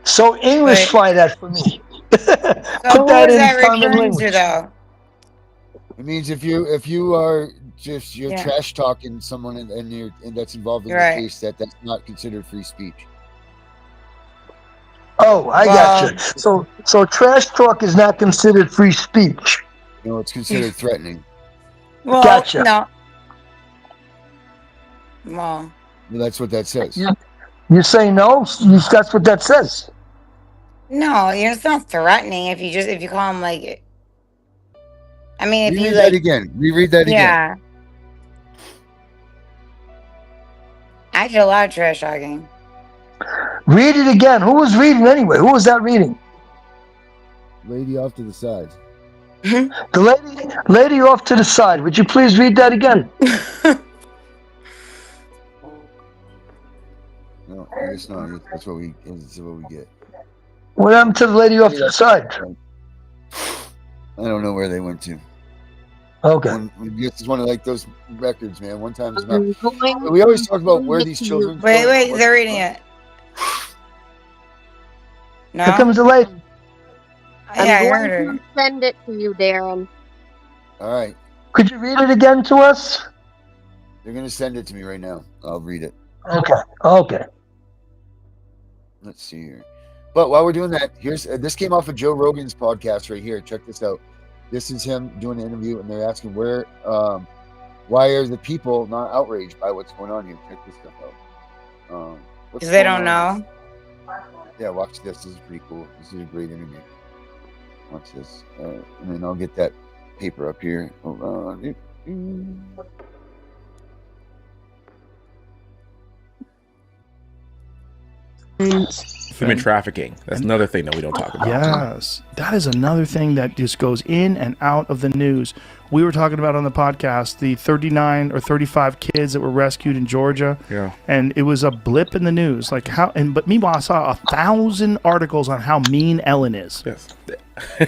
So English But fly that for me. so Put who that is in that common referring to, language. though? It means if you are just you're Yeah. trash talking someone and that's involved in Right. the case, that's not considered free speech. Oh, I Well, got you. So trash talk is not considered free speech. No, it's considered threatening. well, Gotcha. no. Well, Well, that's what that says. You say no? That's what that says. no, it's not threatening if you call him like. I mean, if you Reread like, that again. Reread that again. yeah. I did a lot of trash talking. Read it again. Who was reading anyway? Who was that reading? Lady off to the side. The lady off to the side. Would you please read that again? No, it's not. That's what we get. What happened to the lady off to the side? I don't know where they went to. Okay. It's one of like those records, man. One time is enough. We always talk about where these children. Wait, they're reading it. No. Here comes the lady. Yeah, I I'm heard going her. to send it to you, Darren. All right, Could you read it again to us? they're gonna send it to me right now. I'll read it. Okay. Let's see here. But while we're doing that, here's this came off of Joe Rogan's podcast right here. Check this out. This is him doing an interview, and they're asking why are the people not outraged by what's going on here? Check this stuff out. Because they don't know. Yeah, watch this. This is pretty cool. This is a great interview. Watch this, and then I'll get that paper up here. Hold on. Human trafficking. That's another thing that we don't talk about. Yes, that is another thing that just goes in and out of the news. We were talking about on the podcast the 39 or 35 kids that were rescued in Georgia. Yeah. And it was a blip in the news. Like but meanwhile, I saw 1,000 articles on how mean Ellen is. Yes.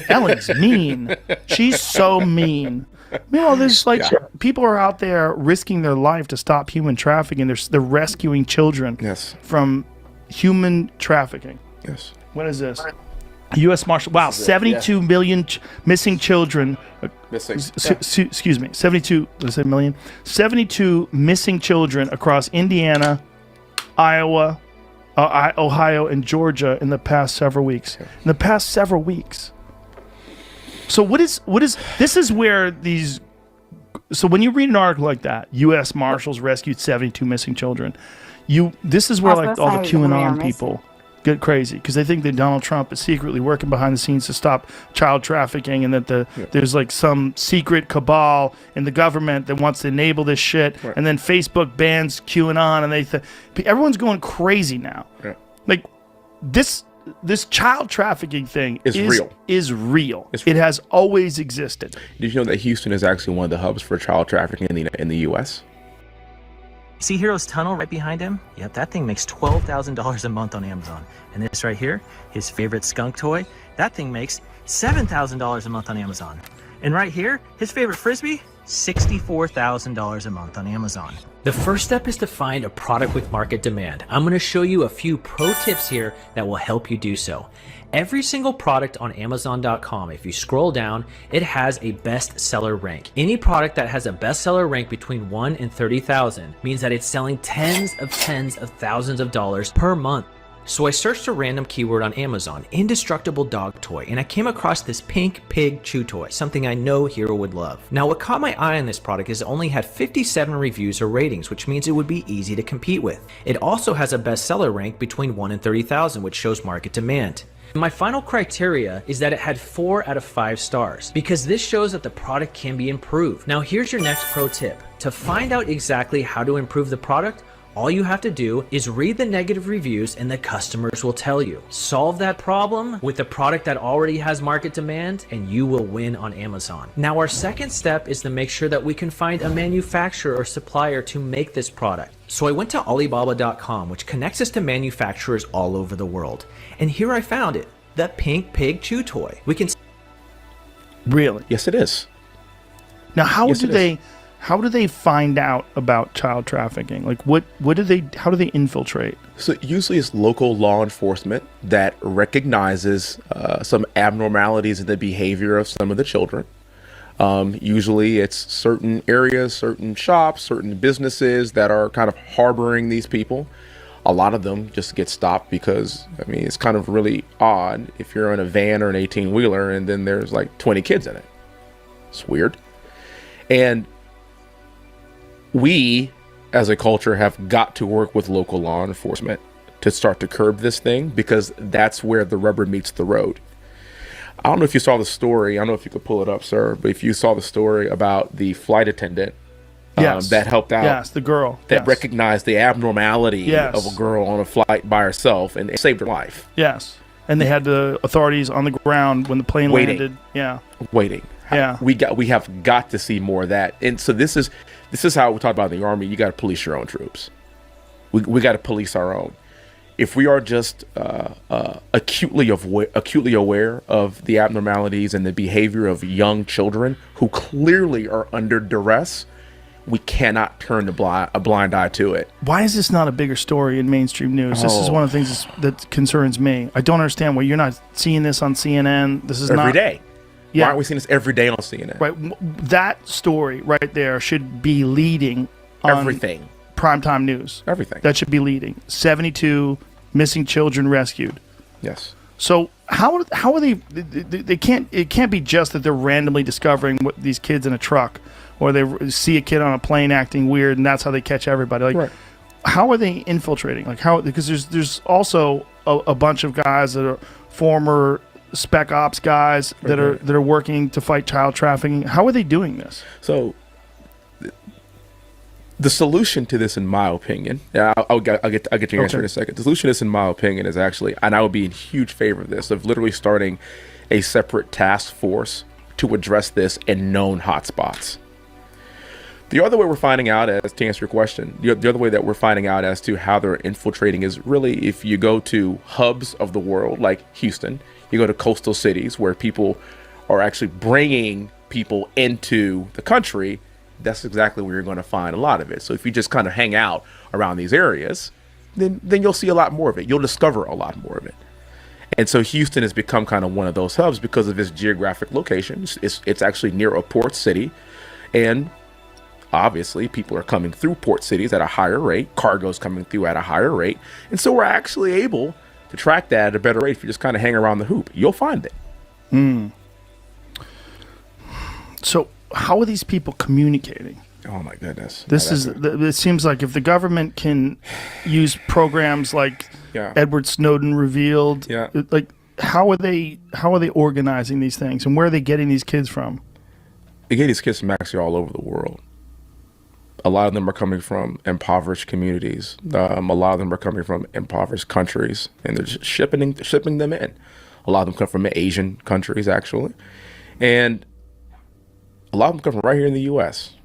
Ellen's mean. She's so mean. Meanwhile, there's people are out there risking their life to stop human trafficking. They're rescuing children from human trafficking. Yes. What is this? U.S. Marshal. Wow, 72 million missing children. Missing. Excuse me. 72. Did I say million? 72 missing children across Indiana, Iowa, Ohio, and Georgia in the past several weeks. In the past several weeks. So what is this is where these. So when you read an article like that, U.S. Marshals rescued 72 missing children. This is where like all the QAnon people get crazy because they think that Donald Trump is secretly working behind the scenes to stop child trafficking and that there's like some secret cabal in the government that wants to enable this shit. Right. And then Facebook bans QAnon and everyone's going crazy now. Yeah. Like this child trafficking thing is real. It's real. It has always existed. Did you know that Houston is actually one of the hubs for child trafficking in the U.S.? See Hero's tunnel right behind him? Yep, that thing makes $12,000 a month on Amazon. And this right here, his favorite skunk toy, that thing makes $7,000 a month on Amazon. And right here, his favorite Frisbee, $64,000 a month on Amazon. The first step is to find a product with market demand. I'm going to show you a few pro tips here that will help you do so. Every single product on Amazon.com, if you scroll down, it has a bestseller rank. Any product that has a bestseller rank between 1 and 30,000 means that it's selling tens of thousands of dollars per month. So I searched a random keyword on Amazon, indestructible dog toy, and I came across this pink pig chew toy, something I know Hero would love. Now what caught my eye on this product is it only had 57 reviews or ratings, which means it would be easy to compete with. It also has a bestseller rank between 1 and 30,000, which shows market demand. My final criteria is that it had 4 out of 5 stars, because this shows that the product can be improved. Now here's your next pro tip. To find out exactly how to improve the product, all you have to do is read the negative reviews and the customers will tell you. Solve that problem with a product that already has market demand and you will win on Amazon. Now our second step is to make sure that we can find a manufacturer or supplier to make this product. So I went to Alibaba.com, which connects us to manufacturers all over the world. And here I found it, the Pink Pig Chew Toy. We can... Really? Yes, it is. Now, how do they find out about child trafficking? Like, how do they infiltrate? So usually it's local law enforcement that recognizes some abnormalities in the behavior of some of the children. Usually it's certain areas, certain shops, certain businesses that are kind of harboring these people. A lot of them just get stopped because, I mean, it's kind of really odd if you're in a van or an 18-wheeler and then there's like 20 kids in it. It's weird. And we, as a culture, have got to work with local law enforcement to start to curb this thing, because that's where the rubber meets the road. I don't know if you saw the story. I don't know if you could pull it up, sir, but if you saw the story about the flight attendant that helped out. Yes, the girl. That recognized the abnormality Yes. of a girl on a flight by herself and saved her life. Yes. And they had the authorities on the ground when the plane landed. Yeah. Waiting. Yeah. We have got to see more of that. And so this is how we talk about in the Army. You got to police your own troops. We got to police our own. If we are just acutely aware of the abnormalities and the behavior of young children who clearly are under duress, we cannot turn a blind eye to it. Why is this not a bigger story in mainstream news? This is one of the things that concerns me. I don't understand why you're not seeing this on CNN. This is every day. Yeah. Why aren't we seeing this every day on CNN? Right. That story right there should be leading on everything. Primetime news. Everything. That should be leading. 72 missing children rescued. Yes. So how are they it can't be just that they're randomly discovering what these kids in a truck, or they see a kid on a plane acting weird and that's how they catch everybody. Like, right. How are they infiltrating? Like, how? Because there's also a bunch of guys that are former spec ops guys that are working to fight child trafficking. How are they doing this? So the solution to this, in my opinion, I'll get to your answer in a second. The solution to this, in my opinion, is actually, and I would be in huge favor of this, of literally starting a separate task force to address this in known hotspots. The other way we're finding out, as to answer your question, the other way that we're finding out as to how they're infiltrating is really if you go to hubs of the world, like Houston, you go to coastal cities where people are actually bringing people into the country. That's exactly where you're going to find a lot of it. So if you just kind of hang out around these areas, then you'll see a lot more of it. You'll discover a lot more of it. And so Houston has become kind of one of those hubs because of its geographic location. It's actually near a port city, and obviously people are coming through port cities at a higher rate. Cargo's coming through at a higher rate. And so we're actually able to track that at a better rate if you just kind of hang around the hoop. You'll find it. So how are these people communicating? Oh my goodness. It seems like if the government can use programs like Edward Snowden revealed, like how are they organizing these things, and where are they getting these kids from? They get these kids from actually all over the world. A lot of them are coming from impoverished communities. A lot of them are coming from impoverished countries, and they're just shipping them in. A lot of them come from Asian countries, actually, and a lot of them come from right here in the U.S.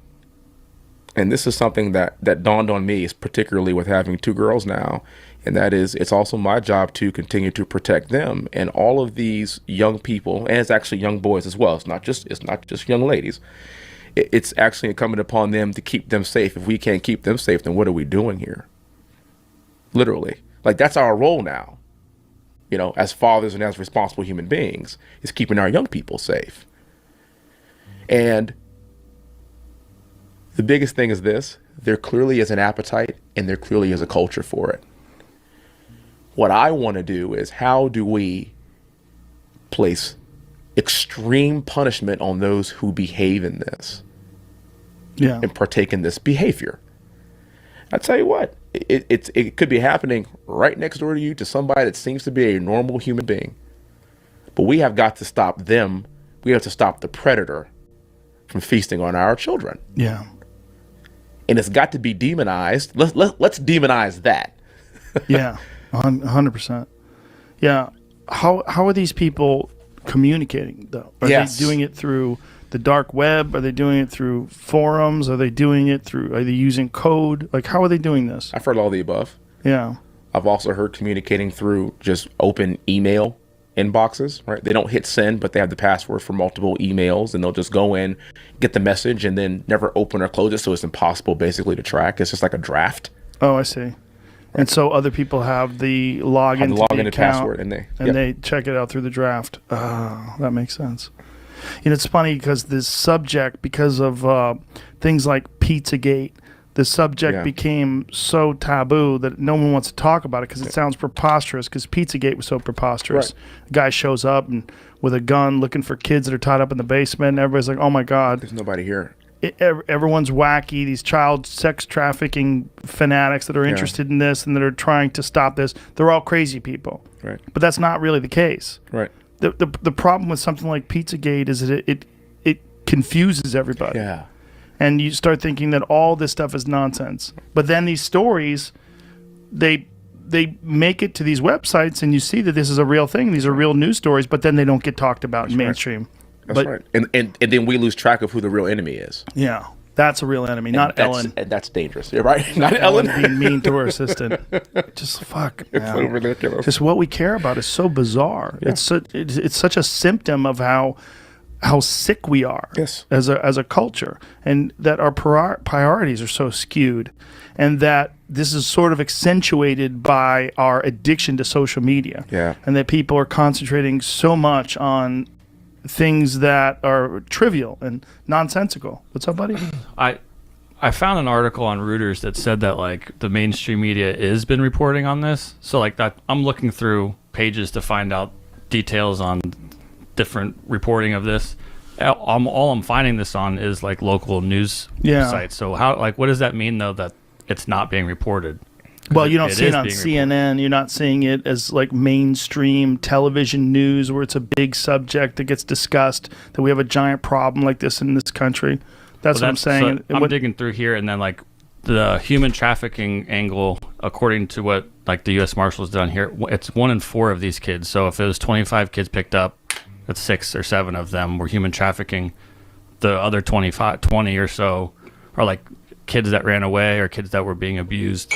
And this is something that dawned on me, particularly with having 2 girls now, and that is, it's also my job to continue to protect them and all of these young people, and it's actually young boys as well. It's not just young ladies. It's actually incumbent upon them to keep them safe. If we can't keep them safe, then what are we doing here? Literally. Like, that's our role now, as fathers and as responsible human beings, is keeping our young people safe. And the biggest thing is this: there clearly is an appetite and there clearly is a culture for it. What I want to do is, how do we place extreme punishment on those who behave in this? Yeah. And partake in this behavior. I tell you what, it could be happening right next door to you, to somebody that seems to be a normal human being. But we have got to stop them. We have to stop the predator from feasting on our children. Yeah. And it's got to be demonized. Let's demonize that. Yeah, 100%. Yeah. How are these people communicating though? Are they doing it through the dark web? Are they doing it through forums? Are they using code? Like, how are they doing this? I've heard all the above. Yeah. I've also heard communicating through just open email inboxes, right? They don't hit send, but they have the password for multiple emails, and they'll just go in, get the message, and then never open or close it, so it's impossible basically to track. It's just like a draft. Oh, I see. And so other people have the login, to the account, password, and they check it out through the draft. Oh, that makes sense. It's funny because this subject, because of things like Pizzagate, the subject became so taboo that no one wants to talk about it because it sounds preposterous, because Pizzagate was so preposterous. Right. A guy shows up and with a gun looking for kids that are tied up in the basement, and everybody's like, oh my God. There's nobody here. Everyone's wacky. These child sex trafficking fanatics that are interested in this and that are trying to stop this, they're all crazy people. Right. But that's not really the case. Right. The problem with something like Pizzagate is that it confuses everybody. Yeah. And you start thinking that all this stuff is nonsense. But then these stories, they make it to these websites, and you see that this is a real thing. These are real news stories, but then they don't get talked about in mainstream. That's right. And then we lose track of who the real enemy is. Yeah. That's a real enemy, not Ellen. And that's dangerous. You're right. Not Ellen Ellen. being mean to her assistant. Just fuck. It's so ridiculous. Just what we care about is so bizarre. Yeah. It's such a symptom of how sick we are as a culture, and that our priorities are so skewed, and that this is sort of accentuated by our addiction to social media. Yeah. And that people are concentrating so much on things that are trivial and nonsensical. What's up, buddy? I found an article on Reuters that said that like the mainstream media has been reporting on this. So like that, I'm looking through pages to find out details on different reporting of this. All I'm finding this on is like local news sites. So what does that mean though, that it's not being reported? Well, you don't see it on CNN. You're not seeing it as like mainstream television news where it's a big subject that gets discussed, that we have a giant problem like this in this country. That's what I'm saying. So I'm digging through here, and then like the human trafficking angle, according to what like the U.S. Marshals done here, it's 1 in 4 of these kids. So if it was 25 kids picked up, that's 6 or 7 of them were human trafficking. The other 20 or so are like kids that ran away or kids that were being abused.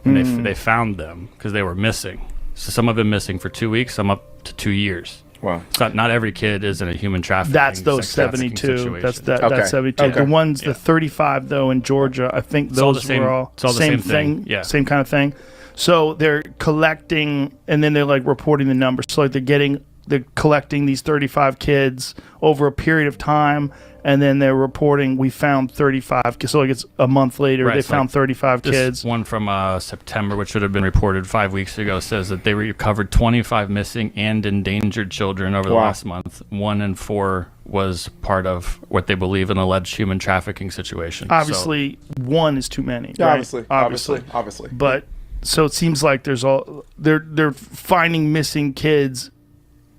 And they found them because they were missing. So some have been missing for 2 weeks, some up to 2 years. Wow. So not every kid is in a human trafficking. That's those sex trafficking 72. situation. That's 72. Okay. The ones, the 35 though in Georgia, I think those were all it's all the same thing. Yeah. Same kind of thing. So they're collecting, and then they're like reporting the numbers. So like they're collecting these 35 kids over a period of time, and then they're reporting we found 35. So like it's a month later, Right, they so found like 35 this kids. One from September, which should have been reported 5 weeks ago, says that they recovered 25 missing and endangered children over the last month. 1 in 4 was part of what they believe an alleged human trafficking situation. Obviously, one is too many. Yeah, right? obviously. But so it seems like they're finding missing kids,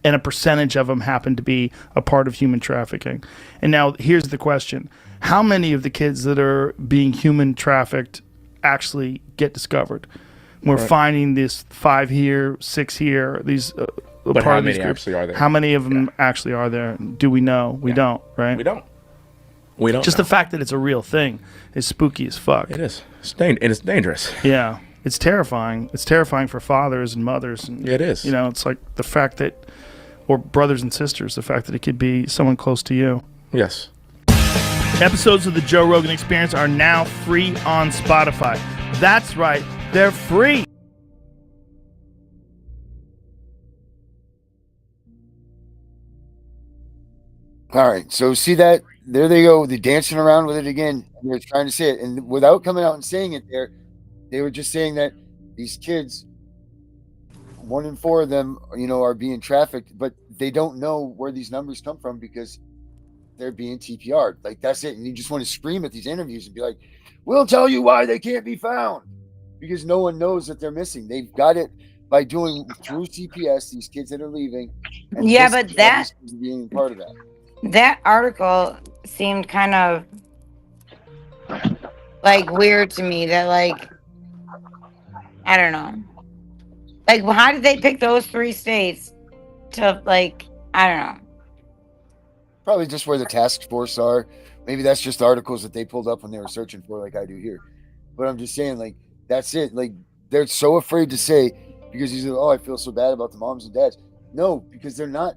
and a percentage of them happen to be a part of human trafficking. And now here's the question. How many of the kids that are being human trafficked actually get discovered? We're finding this 5 here, 6 here, these but how many actually are there? How many of them actually are there? Do we know? We don't, right? We don't. Just the fact that it's a real thing is spooky as fuck. It is. It's dangerous. Yeah. It's terrifying. It's terrifying for fathers and mothers. And, it is. It's like the fact that, or brothers and sisters, the fact that it could be someone close to you. Yes. Episodes of the Joe Rogan Experience are now free on Spotify. That's right. They're free. All right. So see that? There they go. They're dancing around with it again. And they're trying to say it. And without coming out and saying it they were just saying that these kids 1 in 4 of them, are being trafficked, but they don't know where these numbers come from because they're being TPR'd. Like, that's it. And you just want to scream at these interviews and be like, we'll tell you why they can't be found, because no one knows that they're missing. They've got it by doing through CPS, these kids that are leaving. And Yeah, this but that is being part of that. that article seemed kind of like weird to me. That like I don't know. Like, how did they pick those 3 states to like? I don't know. Probably just where the task force are. Maybe that's just articles that they pulled up when they were searching for, like I do here. But I'm just saying, like, that's it. Like, they're so afraid to say, because he's like, oh, I feel so bad about the moms and dads. No, because they're not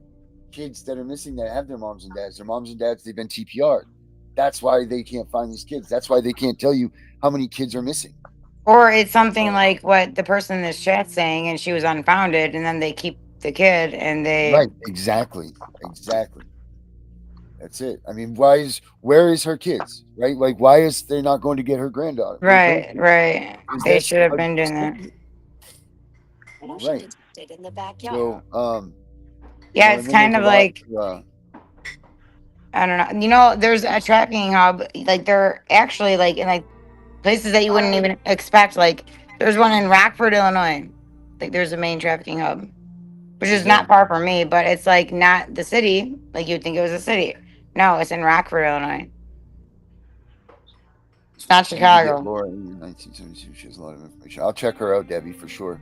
kids that are missing that have their moms and dads. Their moms and dads, they've been TPR'd. That's why they can't find these kids. That's why they can't tell you how many kids are missing. Or it's something like what the person in this chat's saying, and she was unfounded, and then they keep the kid, and they Right, exactly. That's it. I mean, where is her kids? Right? Like, why is they not going to get her granddaughter? right. They That's should have been doing that. right. So, Yeah, it's kind of like I don't know. There's a trafficking hub. Like they're actually like in like places that you wouldn't even expect. Like there's one in Rockford, Illinois. Like there's a main trafficking hub, which is not far from me, but it's like not the city. Like you'd think it was a city. No, it's in Rockford, Illinois. It's not Chicago. Laura in 1972. She has a lot of information. I'll check her out, Debbie, for sure.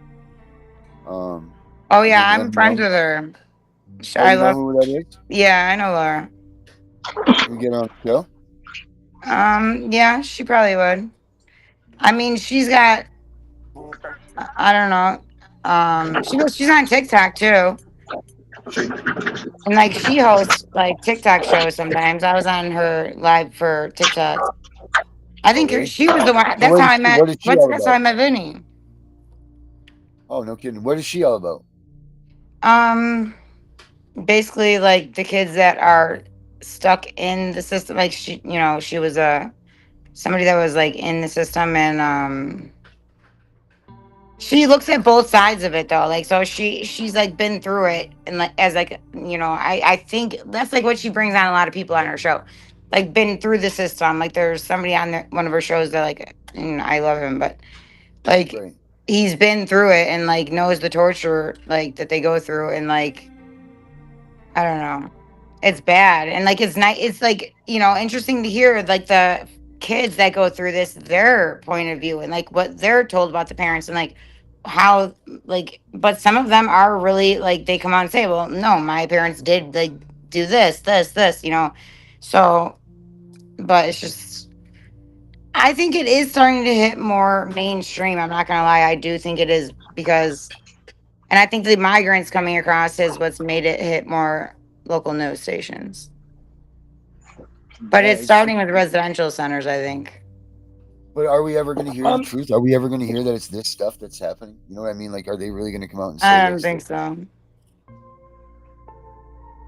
Oh yeah, I'm friends with her. I love who that is. Yeah, I know Laura. Can we get her on the show? Yeah, she probably would. I mean, she's got, I don't know. She's on TikTok too, and like she hosts like TikTok shows sometimes. I was on her live for TikTok. I think she was the one. That's how I met. That's how I met Vinny. Oh, no kidding. What is she all about? Basically, like the kids that are stuck in the system. Like she was somebody that was like in the system, and she looks at both sides of it though. Like so she's like been through it, and like as like I think that's like what she brings on a lot of people on her show, like been through the system. Like there's somebody on one of her shows that like, and I love him, but like he's been through it and like knows the torture like that they go through, and like I don't know, it's bad, and like it's nice. It's like interesting to hear like the kids that go through this, their point of view, and like what they're told about the parents, and like how like. But some of them are really like they come out and say, "Well, no, my parents did like do this, So, but it's just. I think it is starting to hit more mainstream. I'm not gonna lie, I do think it is because. And I think the migrants coming across is what's made it hit more local news stations. But it's starting with residential centers, I think. But are we ever going to hear the truth? Are we ever going to hear that it's this stuff that's happening? You know what I mean? Like, are they really going to come out and say I don't think so.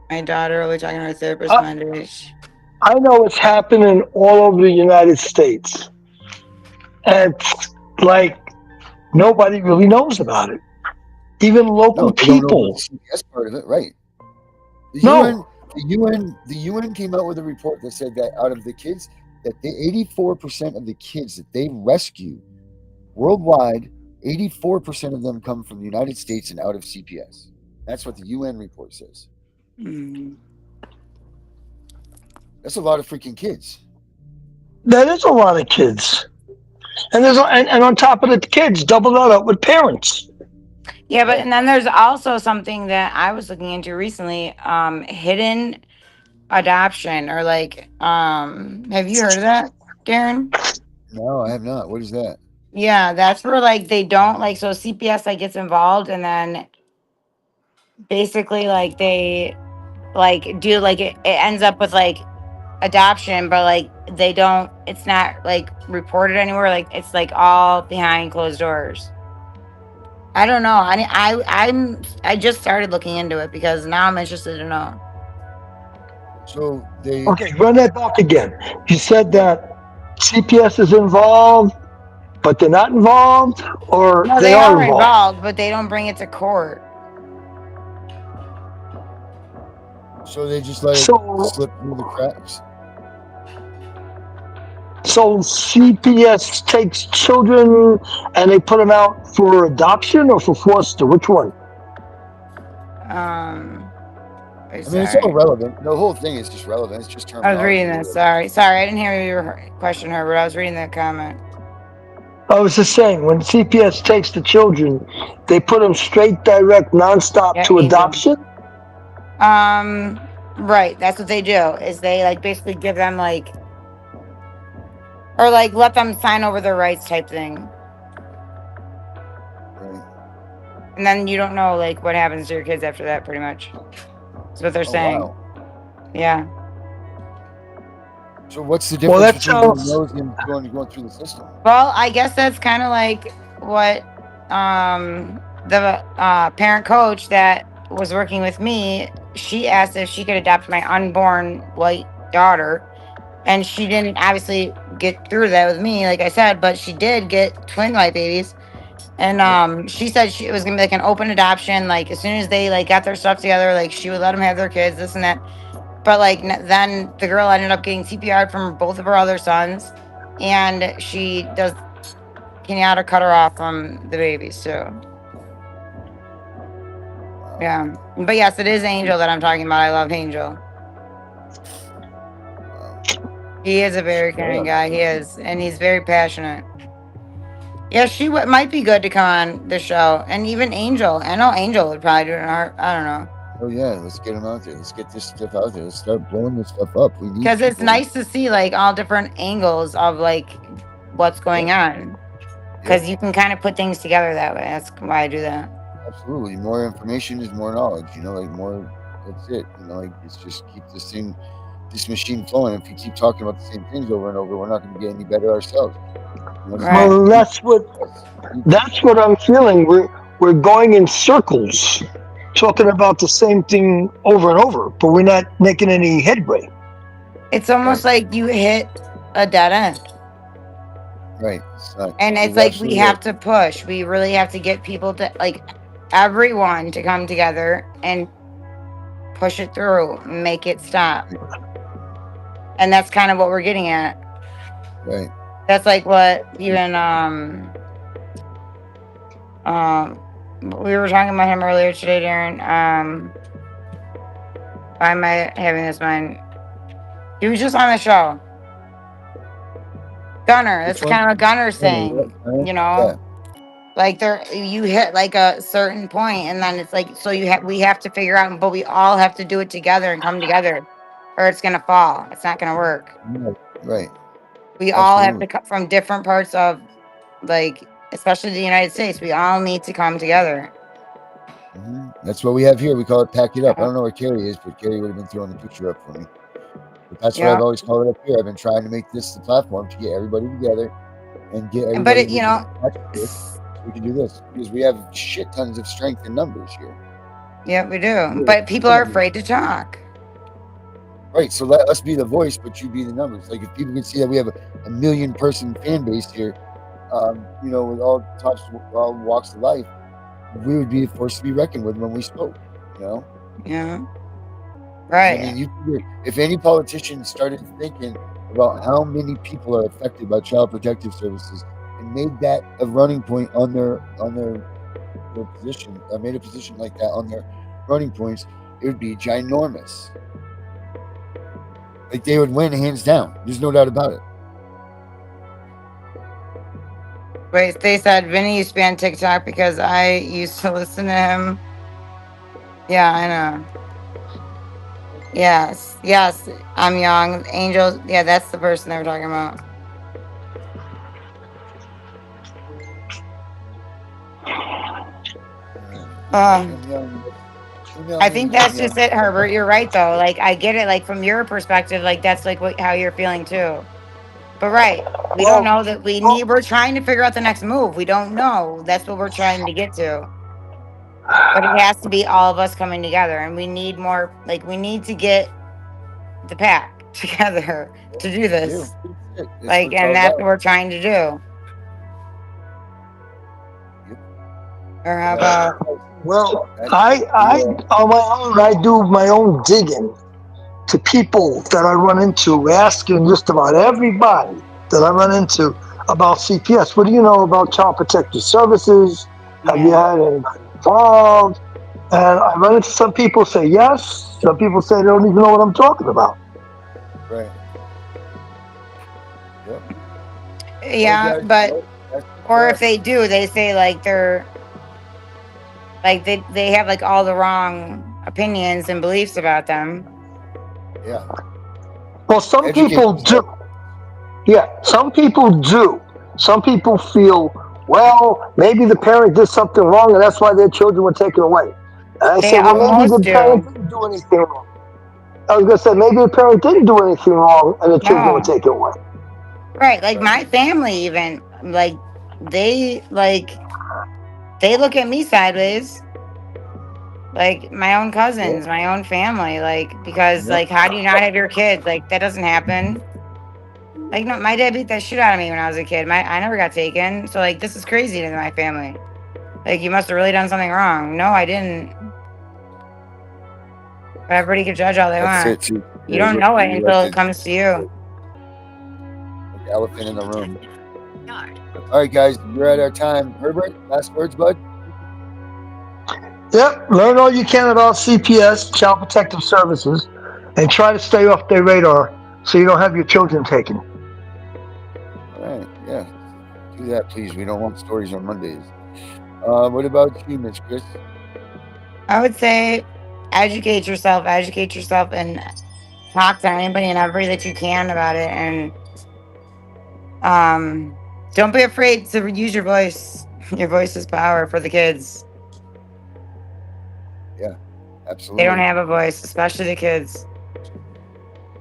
My daughter will be talking to her therapist Monday. I know it's happening all over the United States. And like nobody really knows about it. Even local people. That's part of it, right? The UN came out with a report that said that out of the kids, that 84% of the kids that they rescue worldwide, 84% of them come from the United States and out of CPS. That's what the UN report says. Mm-hmm. That's a lot of freaking kids. That is a lot of kids. And there's and on top of the kids, double that up with parents. Yeah, but and then there's also something that I was looking into recently, hidden adoption, or like have you heard of that, Darren? No, I have not. What is that? Yeah, that's where like they don't like, so CPS like gets involved, and then basically like they like do like it ends up with like adoption, but like they don't, it's not like reported anywhere, like it's like all behind closed doors. I don't know. I just started looking into it because now I'm interested to know. So they run that back again. You said that CPS is involved, but they're not involved, or No, they they are are involved? involved, but they don't bring it to court. So they just let it So, slip through the cracks. so CPS takes children and they put them out for adoption or for foster. Which one? I mean, it's all relevant. The whole thing is just relevant. It's just I was terminology. reading this. Sorry, I didn't hear your question, Herbert. I was reading that comment. I was just saying, when CPS takes the children, they put them straight, direct, nonstop Yeah, to Angel. adoption. Right. That's what they do. Is they like basically give them like, or like let them sign over their rights type thing. Right. And then you don't know like what happens to your kids after that. Pretty much. That's what they're saying. Wow. Yeah. So what's the difference that between sounds- those and going through the system? Well, I guess that's kind of like what the parent coach that was working with me, she asked if she could adopt my unborn white daughter, and she didn't obviously get through that with me, like I said, but she did get twin white babies. And she said it was gonna be like an open adoption, like as soon as they like got their stuff together, like she would let them have their kids, this and that. But like then the girl ended up getting CPR from both of her other sons, and she does Kenyatta cut her off from the babies too. Yeah, but yes, it is Angel that I'm talking about. I love Angel. He is a very caring guy. He is, and he's very passionate. Yeah, she might be good to come on the show, and even Angel. I know Angel would probably do it. I don't know. Oh yeah, let's get them out there. Let's get this stuff out there. Let's start blowing this stuff up. We need Because it's people. nice to see like all different angles of like what's going on. Because you can kind of put things together that way. That's why I do that. Absolutely, more information is more knowledge. You know, like more. That's it. You know, like it's just keep this machine flowing. If you keep talking about the same things over and over, we're not going to get any better ourselves. Well, that's what I'm feeling. We're going in circles, talking about the same thing over and over, but we're not making any headway. It's almost like you hit a dead end. Right. And it's like we have to push. We really have to get people to like everyone to come together and push it through, make it stop. And that's kind of what we're getting at. Right. That's like what even we were talking about him earlier today, Darren. Why am I having this mind? He was just on the show. Gunner. That's kind of what Gunner's saying. You know? Like you hit like a certain point, and then it's like we have to figure out, but we all have to do it together and come together, or it's gonna fall. It's not gonna work. Right. We all have to come from different parts of, like, especially the United States. We all need to come together. That's what we have here. We call it pack it up. I don't know where Carrie is, but Carrie would have been throwing the picture up for me. But that's what I've always called it up here. I've been trying to make this the platform to get everybody together and get everybody. But you know, we can do this because we have shit tons of strength in numbers here. Yeah, we do. But people are afraid to talk. Right. So let us be the voice, but you be the numbers. Like if people can see that we have a million person fan base here, you know, with all walks of life, we would be a force to be reckoned with when we spoke. You know. Yeah. Right. I mean, if any politician started thinking about how many people are affected by Child Protective Services and made that a running point on their position, made a position like that on their running points, it would be ginormous. Like they would win hands down. There's no doubt about it. Wait, they said Vinny used to be on TikTok because I used to listen to him. Yeah, I know. Yes, I'm young. Angel, yeah, that's the person they were talking about. I think that's just it, Herbert. You're right, though. Like, I get it. Like, from your perspective, like, that's like how you're feeling, too. But, right. We don't know that we're trying to figure out the next move. We don't know. That's what we're trying to get to. But it has to be all of us coming together. And we need more, like, we need to get the pack together to do this. Like, and that's what we're trying to do. Or how about Well, I on my own, I do my own digging to people that I run into, asking just about everybody that I run into about CPS. What do you know about Child Protective Services? Have you had anybody involved? And I run into some people say yes. Some people say they don't even know what I'm talking about. Right. Yep. Yeah, but or if they do, they say like they're like they have like all the wrong opinions and beliefs about them. Yeah. Well, some people do. Yeah, some people do. Some people feel, well, maybe the parent did something wrong and that's why their children were taken away. And I say, well, maybe the parent didn't do anything wrong. I was going to say, maybe the parent didn't do anything wrong and the children were taken away. Right, like my family even like they look at me sideways. Like my own cousins, my own family, like because like how do you not have your kids? Like that doesn't happen. Like no, my dad beat that shit out of me when I was a kid. I never got taken. So like this is crazy to my family. Like you must have really done something wrong. No, I didn't. But everybody can judge all they want. You don't know it until it comes to you. The elephant in the room. All right, guys, we're at our time. Herbert, last words, bud? Yep, learn all you can about CPS, Child Protective Services, and try to stay off their radar so you don't have your children taken. All right, yeah. Do that, please. We don't want stories on Mondays. What about you, Miss Chris? I would say educate yourself, and talk to anybody and everybody that you can about it. And don't be afraid to use your voice. Your voice is power for the kids. Yeah, absolutely. They don't have a voice, especially the kids.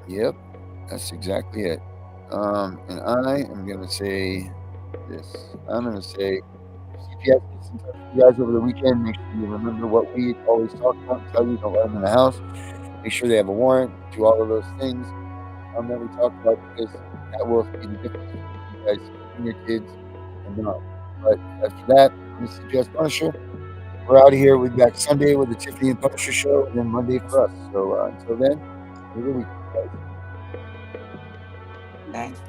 Yep, that's exactly it. And I am going to say this. I'm going to say, CPS gets in touch with you guys over the weekend. Make sure you remember what we always talk about and tell you. Don't let them in the house. Make sure they have a warrant. Do all of those things that we talked about, because that will be the difference between you guys and your kids and not. But after that, I'm CPS Punisher. We're out of here. We'll be back Sunday with the Tiffany and Punisher show, and then Monday for us. So until then, have a good week, guys. Thanks.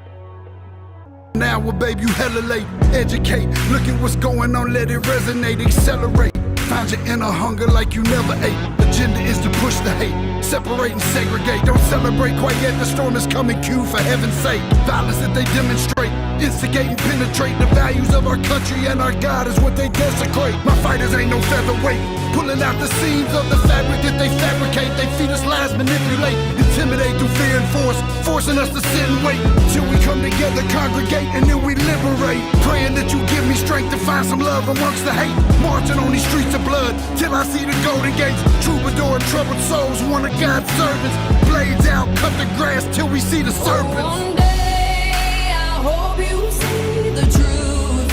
Now, well, babe, you hella late. Educate, look at what's going on, let it resonate, accelerate. Find your inner hunger like you never ate. Agenda is to push the hate, separate and segregate. Don't celebrate quite yet, the storm is coming, Q, for heaven's sake. Violence that they demonstrate, instigate and penetrate. The values of our country and our God is what they desecrate. My fighters ain't no featherweight, pulling out the seams of the fabric that they fabricate. They feed us lies, manipulate, intimidate through fear and force, forcing us to sit and wait till we come together, congregate, and then we liberate. Praying that you give me strength to find some love amongst the hate. Marching on these streets of blood till I see the golden gates. Troubadour and troubled souls, one of God's servants. Blades out, cut the grass till we see the serpents. One day I hope you see the truth.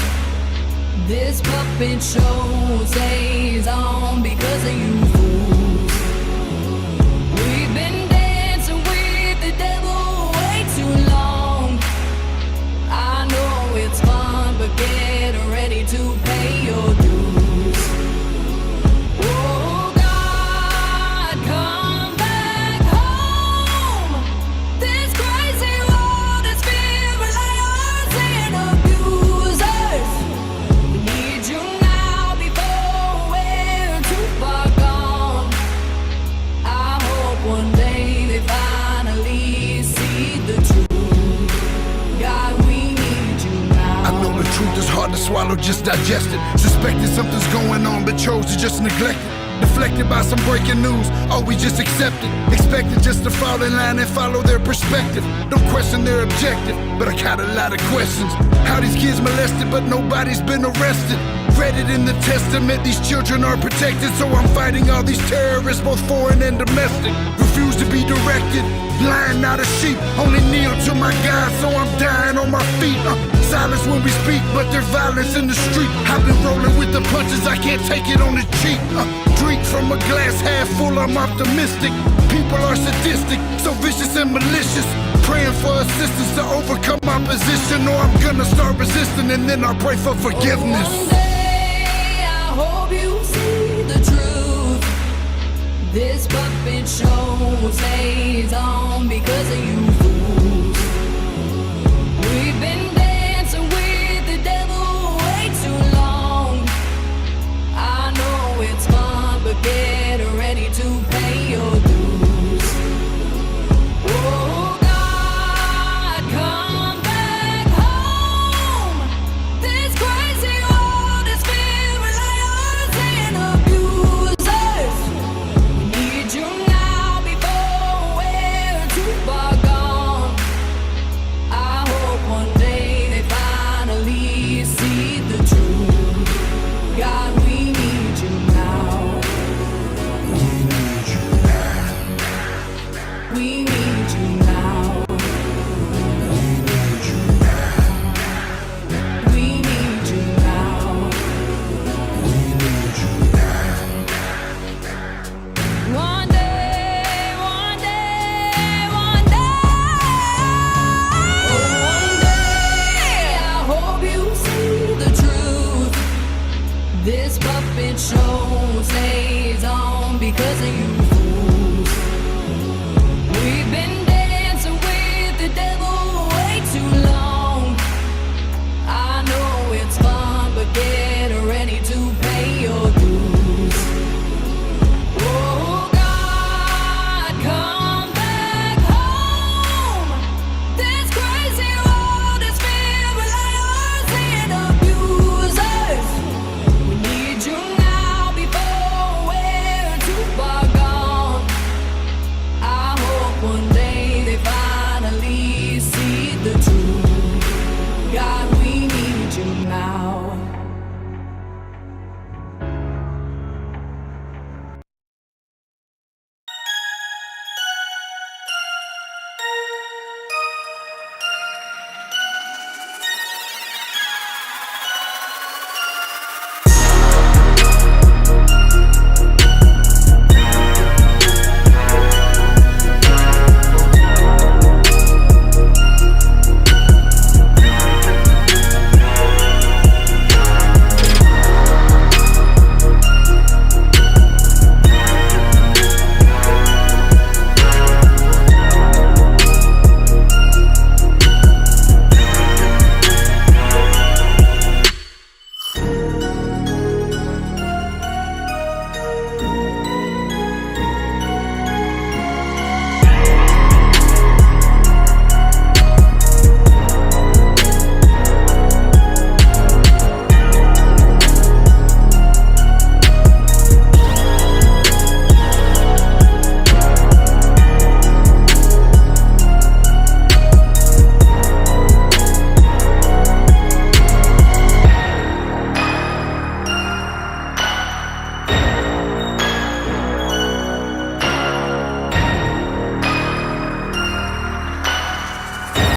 This puppet show stays on because of you fools. We've been dancing with the devil way too long. I know it's fun, but get ready to pay your dues. Oh God, come back home. This crazy world is filled with liars and abusers. We need you now before we're too far gone. I hope one day they finally see the truth. God, we need you now. I know the truth is hard to swallow, just digest it. Suspected something's going on, but chose to just neglect it. Deflected by some breaking news, or we just accept it. Expected just to fall in line and follow their perspective. Don't question their objective, but I got a lot of questions. How these kids molested, but nobody's been arrested. Read it in the testament, these children are protected. So I'm fighting all these terrorists, both foreign and domestic. Refuse to be directed, blind, not a sheep. Only kneel to my God, so I'm dying on my feet. Silence when we speak, but there's violence in the street. I've been rolling with the punches, I can't take it on the cheap. Drink from a glass half full, I'm optimistic. People are sadistic, so vicious and malicious. Praying for assistance to overcome opposition, or I'm gonna start resisting and then I'll pray for forgiveness. One day I hope This puppet show stays on because of you fools. We've been dancing with the devil way too long. I know it's fun, but get